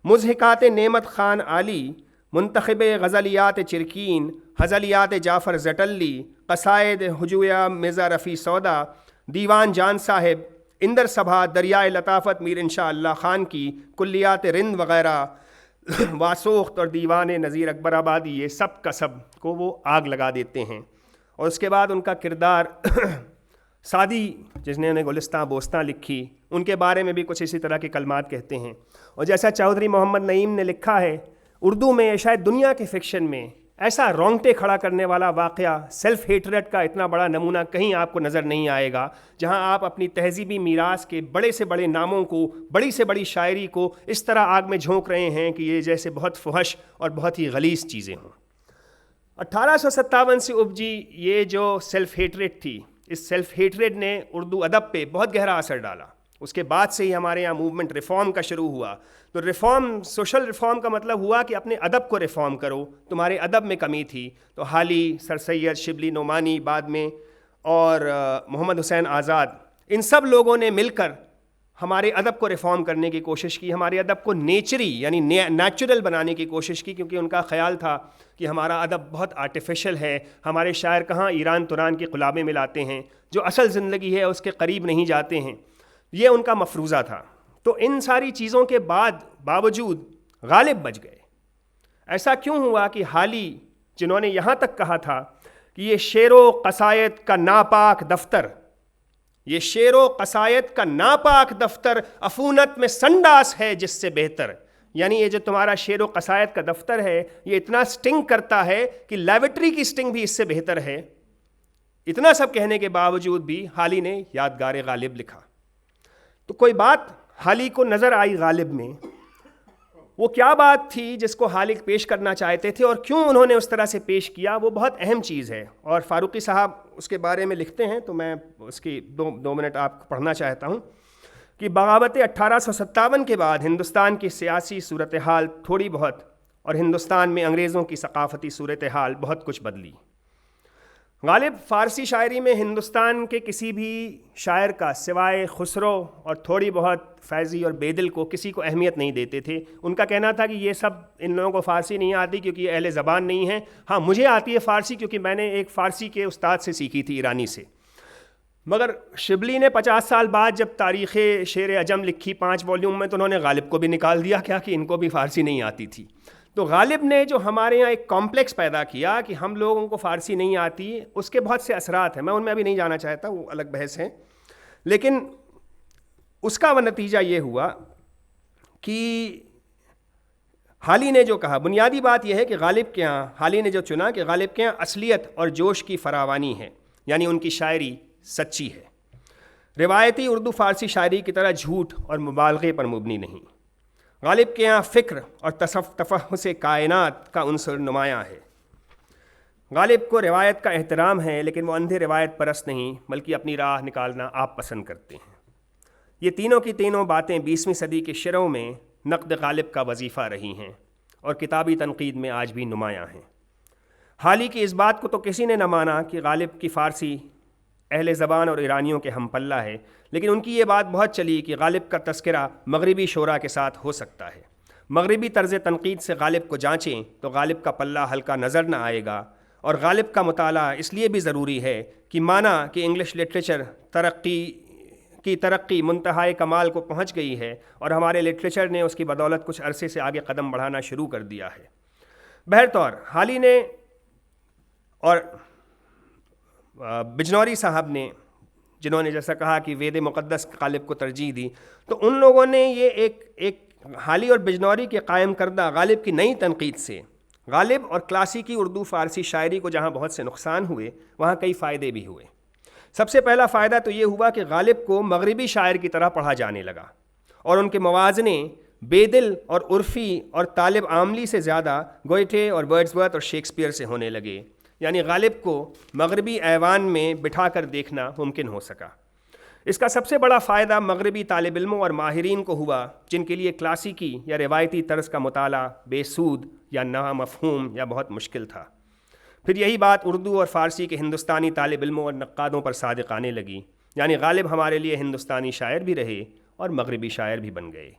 مضحکات نعمت خان عالی, منتخب غزلیات چرکین, غزلیات جعفر زٹلی, قصائد ہجویہ مرزا رفیع سودا, دیوان جان صاحب, اندر سبھا, دریائے لطافت میر انشاء اللہ خان کی, کلیات رند وغیرہ, واسوخت اور دیوان نذیر اکبر آبادی, یہ سب کا سب کو وہ آگ لگا دیتے ہیں. اور اس کے بعد ان کا کردار سعدی جس نے انہیں گلستان بوستان لکھی، ان کے بارے میں بھی کچھ اسی طرح کے کلمات کہتے ہیں. اور جیسا چودھری محمد نعیم نے لکھا ہے، اردو میں شاید دنیا کے فکشن میں ایسا رونگٹے کھڑا کرنے والا واقعہ، سیلف ہیٹریٹ کا اتنا بڑا نمونہ کہیں آپ کو نظر نہیں آئے گا، جہاں آپ اپنی تہذیبی میراث کے بڑے سے بڑے ناموں کو، بڑی سے بڑی شاعری کو اس طرح آگ میں جھونک رہے ہیں کہ یہ جیسے بہت فحش اور بہت ہی غلیظ چیزیں ہوں. 1857 سے اپجی یہ جو سیلف ہیٹریٹ تھی، اس سیلف ہیٹریٹ نے اردو ادب پہ بہت گہرا اثر ڈالا. اس کے بعد سے ہی ہمارے یہاں موومنٹ ریفارم کا شروع ہوا. تو ریفارم، سوشل ریفارم کا مطلب ہوا کہ اپنے ادب کو ریفارم کرو. تمہارے ادب میں کمی تھی، تو حالی، سر سید، شبلی نعمانی بعد میں، اور محمد حسین آزاد، ان سب لوگوں نے مل کر ہمارے ادب کو ریفارم کرنے کی کوشش کی، ہمارے ادب کو نیچری یعنی نیچرل بنانے کی کوشش کی، کیونکہ ان کا خیال تھا کہ ہمارا ادب بہت آرٹیفیشل ہے، ہمارے شاعر کہاں ایران توران کی قلابیں ملاتے ہیں، جو اصل زندگی ہے اس کے قریب نہیں جاتے ہیں. یہ ان کا مفروضہ تھا. تو ان ساری چیزوں کے باوجود غالب بچ گئے. ایسا کیوں ہوا کہ حالی جنہوں نے یہاں تک کہا تھا کہ یہ شعر و قصائد کا ناپاک دفتر، یہ شعر و قصائد کا ناپاک دفتر عفونت میں سنڈاس ہے جس سے بہتر، یعنی یہ جو تمہارا شعر و قصائد کا دفتر ہے یہ اتنا سٹنگ کرتا ہے کہ لیبارٹری کی سٹنگ بھی اس سے بہتر ہے. اتنا سب کہنے کے باوجود بھی حالی نے یادگار غالب لکھا. تو کوئی بات حالی کو نظر آئی غالب میں. وہ کیا بات تھی جس کو حالی پیش کرنا چاہتے تھے اور کیوں انہوں نے اس طرح سے پیش کیا، وہ بہت اہم چیز ہے. اور فاروقی صاحب اس کے بارے میں لکھتے ہیں، تو میں اس کی دو منٹ آپ کو پڑھنا چاہتا ہوں کہ بغاوت 1857 کے بعد ہندوستان کی سیاسی صورتحال تھوڑی بہت، اور ہندوستان میں انگریزوں کی ثقافتی صورتحال بہت کچھ بدلی. غالب فارسی شاعری میں ہندوستان کے کسی بھی شاعر کا سوائے خسرو اور تھوڑی بہت فیضی اور بیدل کو کسی کو اہمیت نہیں دیتے تھے. ان کا کہنا تھا کہ یہ سب ان لوگوں کو فارسی نہیں آتی کیونکہ یہ اہل زبان نہیں ہیں. ہاں مجھے آتی ہے فارسی کیونکہ میں نے ایک فارسی کے استاد سے سیکھی تھی، ایرانی سے. مگر شبلی نے 50 سال بعد جب تاریخ شعر عجم لکھی 5 والیوم میں، تو انہوں نے غالب کو بھی نکال دیا، کیا کہ ان کو بھی فارسی نہیں آتی تھی. تو غالب نے جو ہمارے یہاں ایک کمپلیکس پیدا کیا کہ ہم لوگوں کو فارسی نہیں آتی، اس کے بہت سے اثرات ہیں، میں ان میں ابھی نہیں جانا چاہتا، وہ الگ بحث ہے. لیکن اس کا وہ نتیجہ یہ ہوا کہ حالی نے جو کہا، بنیادی بات یہ ہے کہ غالب کے یہاں، حالی نے جو چنا کہ غالب کے یہاں اصلیت اور جوش کی فراوانی ہے، یعنی ان کی شاعری سچی ہے، روایتی اردو فارسی شاعری کی طرح جھوٹ اور مبالغے پر مبنی نہیں. غالب کے یہاں فکر اور تفحص کائنات کا عنصر نمایاں ہے. غالب کو روایت کا احترام ہے، لیکن وہ اندھے روایت پرست نہیں، بلکہ اپنی راہ نکالنا آپ پسند کرتے ہیں. یہ تینوں کی تینوں باتیں 20ویں صدی کے شعروں میں نقد غالب کا وظیفہ رہی ہیں اور کتابی تنقید میں آج بھی نمایاں ہیں. حالی کی اس بات کو تو کسی نے نہ مانا کہ غالب کی فارسی اہل زبان اور ایرانیوں کے ہم پلہ ہے، لیکن ان کی یہ بات بہت چلی کہ غالب کا تذکرہ مغربی شعراء کے ساتھ ہو سکتا ہے. مغربی طرز تنقید سے غالب کو جانچیں تو غالب کا پلہ ہلکا نظر نہ آئے گا. اور غالب کا مطالعہ اس لیے بھی ضروری ہے کہ مانا کہ انگلش لٹریچر ترقی منتہائے کمال کو پہنچ گئی ہے اور ہمارے لٹریچر نے اس کی بدولت کچھ عرصے سے آگے قدم بڑھانا شروع کر دیا ہے. بہرطور حالی نے اور بجنوری صاحب نے، جنہوں نے جیسا کہا کہ وید مقدس غالب کو ترجیح دی، تو ان لوگوں نے یہ ایک حالی اور بجنوری کے قائم کردہ غالب کی نئی تنقید سے غالب اور کلاسیکی اردو فارسی شاعری کو جہاں بہت سے نقصان ہوئے، وہاں کئی فائدے بھی ہوئے. سب سے پہلا فائدہ تو یہ ہوا کہ غالب کو مغربی شاعر کی طرح پڑھا جانے لگا اور ان کے موازنے بیدل اور عرفی اور طالب عاملی سے زیادہ گوئٹے اور ورڈزورتھ اور شیکسپیئر سے ہونے لگے. یعنی غالب کو مغربی ایوان میں بٹھا کر دیکھنا ممکن ہو سکا. اس کا سب سے بڑا فائدہ مغربی طالب علموں اور ماہرین کو ہوا جن کے لیے کلاسیکی یا روایتی طرز کا مطالعہ بے سود یا نامفہوم یا بہت مشکل تھا. پھر یہی بات اردو اور فارسی کے ہندوستانی طالب علموں اور نقادوں پر صادق آنے لگی. یعنی غالب ہمارے لیے ہندوستانی شاعر بھی رہے اور مغربی شاعر بھی بن گئے.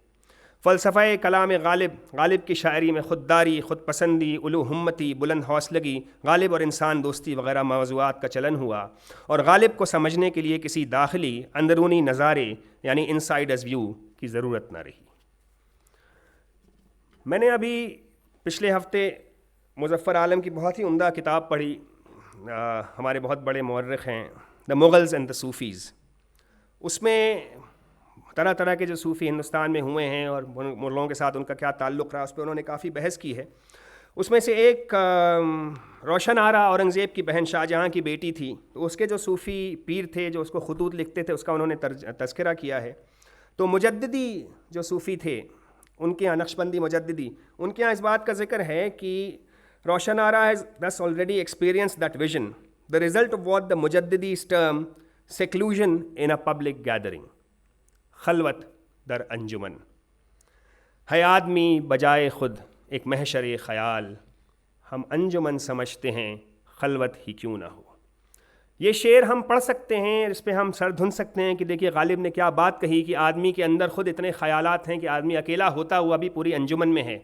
فلسفہ کلام غالب کی شاعری میں خودداری، خود پسندی، الو ہمتی، بلند حوصلگی، غالب اور انسان دوستی وغیرہ موضوعات کا چلن ہوا اور غالب کو سمجھنے کے لیے کسی داخلی اندرونی نظارے یعنی انسائڈرز ویو کی ضرورت نہ رہی. میں نے ابھی پچھلے ہفتے مظفر عالم کی بہت ہی عمدہ کتاب پڑھی. ہمارے بہت بڑے مورخ ہیں دا مغلز اینڈ دا صوفیز. اس میں طرح طرح کے جو صوفی ہندوستان میں ہوئے ہیں اور مغلوں کے ساتھ ان کا کیا تعلق رہا، اس پہ انہوں نے کافی بحث کی ہے. اس میں سے ایک روشن آرا اورنگزیب کی بہن شاہ جہاں کی بیٹی تھی، تو اس کے جو صوفی پیر تھے جو اس کو خطوط لکھتے تھے، اس کا انہوں نے تذکرہ کیا ہے. تو مجددی جو صوفی تھے ان کے یہاں، نقشبندی مجددی، ان کے یہاں اس بات کا ذکر ہے کہ روشن آرا has thus already experienced that vision, the result of what the Mujaddidis term seclusion in a public gathering. خلوت در انجمن ہے آدمی بجائے خود ایک محشر خیال، ہم انجمن سمجھتے ہیں خلوت ہی کیوں نہ ہو. یہ شعر ہم پڑھ سکتے ہیں، اس پہ ہم سر دھن سکتے ہیں کہ دیکھیے غالب نے کیا بات کہی کہ آدمی کے اندر خود اتنے خیالات ہیں کہ آدمی اکیلا ہوتا ہوا بھی پوری انجمن میں ہے.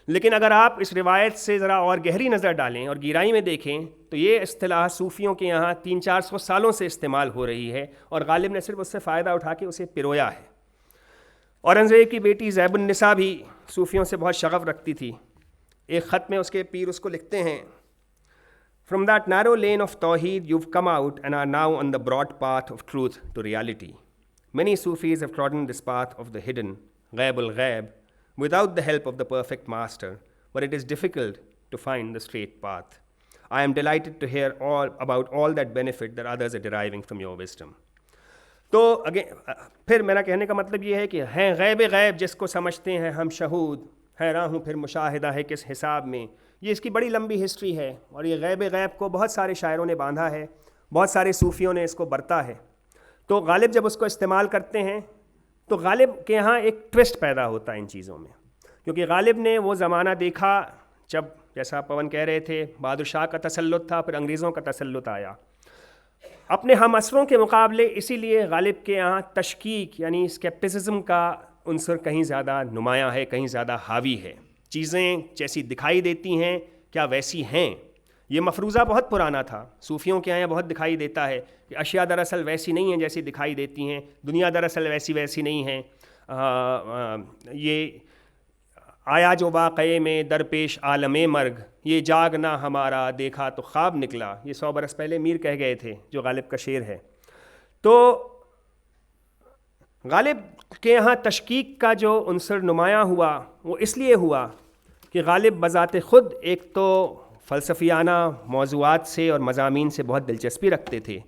لیکن اگر آپ اس روایت سے ذرا اور گہری نظر ڈالیں اور گہرائی میں دیکھیں تو یہ اصطلاح صوفیوں کے یہاں 300-400 سالوں سے استعمال ہو رہی ہے، اور غالب نے صرف اس سے فائدہ اٹھا کے اسے پرویا ہے. اورنگزیب کی بیٹی زیب النساء بھی صوفیوں سے بہت شغف رکھتی تھی. ایک خط میں اس کے پیر اس کو لکھتے ہیں، From that narrow lane of Tawheed you've come out and are now on the broad path of truth to reality. Many Sufis have trodden this path of the hidden, Ghaib al-Ghaib, without the help of the perfect master, but it is difficult to find the straight path. I am delighted to hear about all that benefit that others are deriving from your wisdom. تو پھر میرا کہنے کا مطلب یہ ہے کہ ہیں غیب غیب جس کو سمجھتے ہیں ہم شہود، حیران ہوں پھر مشاہدہ ہے کس حساب میں. یہ اس کی بڑی لمبی ہسٹری ہے، اور یہ غیب غیب کو بہت سارے شاعروں نے باندھا ہے، بہت سارے صوفیوں نے اس کو برتا ہے. تو غالب جب اس کو استعمال کرتے ہیں تو غالب کے یہاں ایک ٹوسٹ پیدا ہوتا ہے ان چیزوں میں، کیونکہ غالب نے وہ زمانہ دیکھا جب، جیسا پون کہہ رہے تھے، بہادر شاہ کا تسلط تھا، پھر انگریزوں کا تسلط آیا. اپنے ہم عصروں کے مقابلے اسی لیے غالب کے یہاں تشکیک یعنی اسکیپٹسزم کا عنصر کہیں زیادہ نمایاں ہے، کہیں زیادہ حاوی ہے. چیزیں جیسی دکھائی دیتی ہیں کیا ویسی ہیں؟ یہ مفروضہ بہت پرانا تھا، صوفیوں کے یہاں بہت دکھائی دیتا ہے کہ اشیاء دراصل ویسی نہیں ہیں جیسی دکھائی دیتی ہیں، دنیا دراصل ویسی نہیں ہے. یہ آیا جو واقعے میں درپیش عالم مرگ، یہ جاگنا ہمارا دیکھا تو خواب نکلا، یہ 100 برس پہلے میر کہہ گئے تھے، جو غالب کا شعر ہے. تو غالب کے یہاں تشکیک کا جو عنصر نمایاں ہوا وہ اس لیے ہوا کہ غالب بذات خود ایک تو فلسفیانہ موضوعات سے اور مضامین سے بہت دلچسپی رکھتے تھے،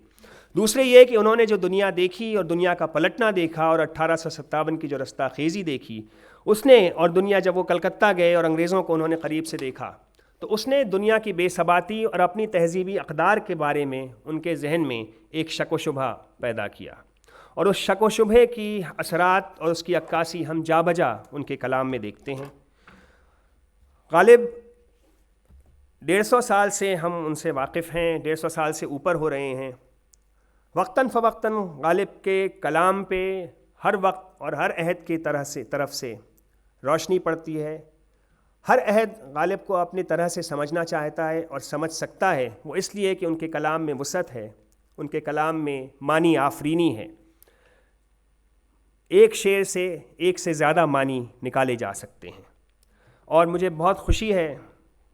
دوسرے یہ کہ انہوں نے جو دنیا دیکھی اور دنیا کا پلٹنا دیکھا اور 1857 کی جو رستہ خیزی دیکھی اس نے، اور دنیا جب وہ کلکتہ گئے اور انگریزوں کو انہوں نے قریب سے دیکھا تو اس نے دنیا کی بے ثباتی اور اپنی تہذیبی اقدار کے بارے میں ان کے ذہن میں ایک شک و شبہ پیدا کیا، اور اس شک و شبہ کی اثرات اور اس کی عکاسی ہم جا بجا ان کے کلام میں دیکھتے ہیں. غالب 150 سال سے ہم ان سے واقف ہیں، 150 سال سے اوپر ہو رہے ہیں. وقتاً فوقتاً غالب کے کلام پہ ہر وقت اور ہر عہد کی طرف سے روشنی پڑتی ہے. ہر عہد غالب کو اپنی طرح سے سمجھنا چاہتا ہے اور سمجھ سکتا ہے، وہ اس لیے کہ ان کے کلام میں وسعت ہے، ان کے کلام میں معنی آفرینی ہے. ایک شعر سے ایک سے زیادہ معنی نکالے جا سکتے ہیں. اور مجھے بہت خوشی ہے،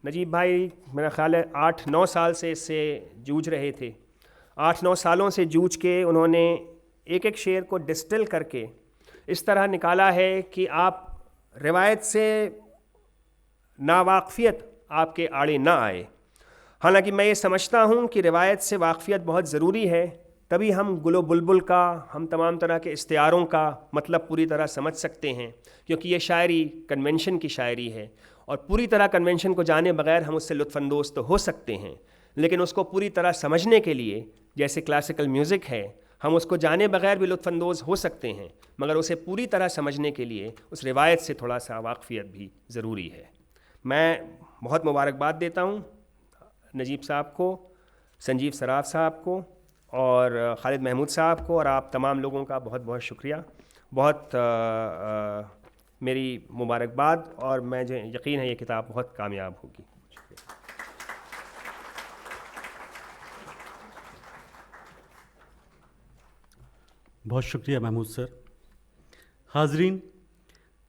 نجیب بھائی میرا خیال ہے 8-9 سال سے اس سے جوجھ رہے تھے. 8-9 سالوں سے جوجھ کے انہوں نے ایک ایک شعر کو ڈسٹل کر کے اس طرح نکالا ہے کہ آپ روایت سے ناواقفیت آپ کے آڑے نہ آئے. حالانکہ میں یہ سمجھتا ہوں کہ روایت سے واقفیت بہت ضروری ہے، تبھی ہم گل و بلبل کا، ہم تمام طرح کے استعاروں کا مطلب پوری طرح سمجھ سکتے ہیں، کیونکہ یہ شاعری کنونشن کی شاعری ہے، اور پوری طرح کنونشن کو جانے بغیر ہم اس سے لطف اندوز تو ہو سکتے ہیں، لیکن اس کو پوری طرح سمجھنے کے لیے جیسے کلاسیکل میوزک ہے، ہم اس کو جانے بغیر بھی لطف اندوز ہو سکتے ہیں، مگر اسے پوری طرح سمجھنے کے لیے اس روایت سے تھوڑا سا واقفیت بھی ضروری ہے. میں بہت مبارکباد دیتا ہوں نجیب صاحب کو، سنجیو سراف صاحب کو اور خالد محمود صاحب کو، اور آپ تمام لوگوں کا بہت بہت شکریہ. بہت میری مبارکباد، اور مجھے یقین ہے یہ کتاب بہت کامیاب ہوگی. بہت شکریہ محمود سر. حاضرین،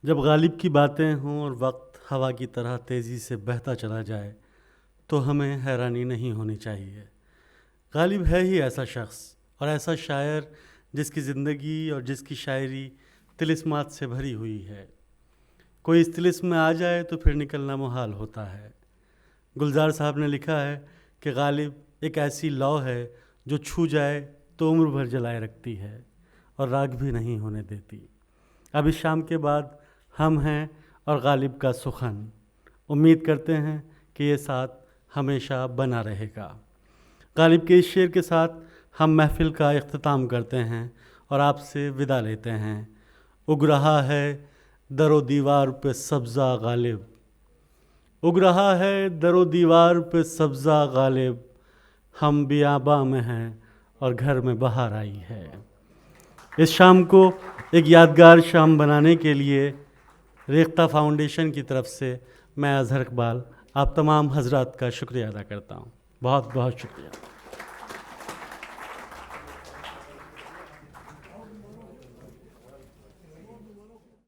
جب غالب کی باتیں ہوں اور وقت ہوا کی طرح تیزی سے بہتا چلا جائے تو ہمیں حیرانی نہیں ہونی چاہیے. غالب ہے ہی ایسا شخص اور ایسا شاعر جس کی زندگی اور جس کی شاعری طلسمات سے بھری ہوئی ہے. کوئی اس طلسم میں آ جائے تو پھر نکلنا محال ہوتا ہے. گلزار صاحب نے لکھا ہے کہ غالب ایک ایسی لو ہے جو چھو جائے تو عمر بھر جلائے رکھتی ہے اور راگ بھی نہیں ہونے دیتی. اب اس شام کے بعد ہم ہیں اور غالب کا سخن. امید کرتے ہیں کہ یہ ساتھ ہمیشہ بنا رہے گا. غالب کے اس شعر کے ساتھ ہم محفل کا اختتام کرتے ہیں اور آپ سے وداع لیتے ہیں. اگ رہا ہے در و دیوار پہ سبزہ غالب، اگ رہا ہے در و دیوار پہ سبزہ غالب، ہم بیاباں میں ہیں اور گھر میں بہار آئی ہے. اس شام کو ایک یادگار شام بنانے کے لیے ریختہ فاؤنڈیشن کی طرف سے میں اظہر اقبال آپ تمام حضرات کا شکریہ ادا کرتا ہوں. بہت بہت شکریہ.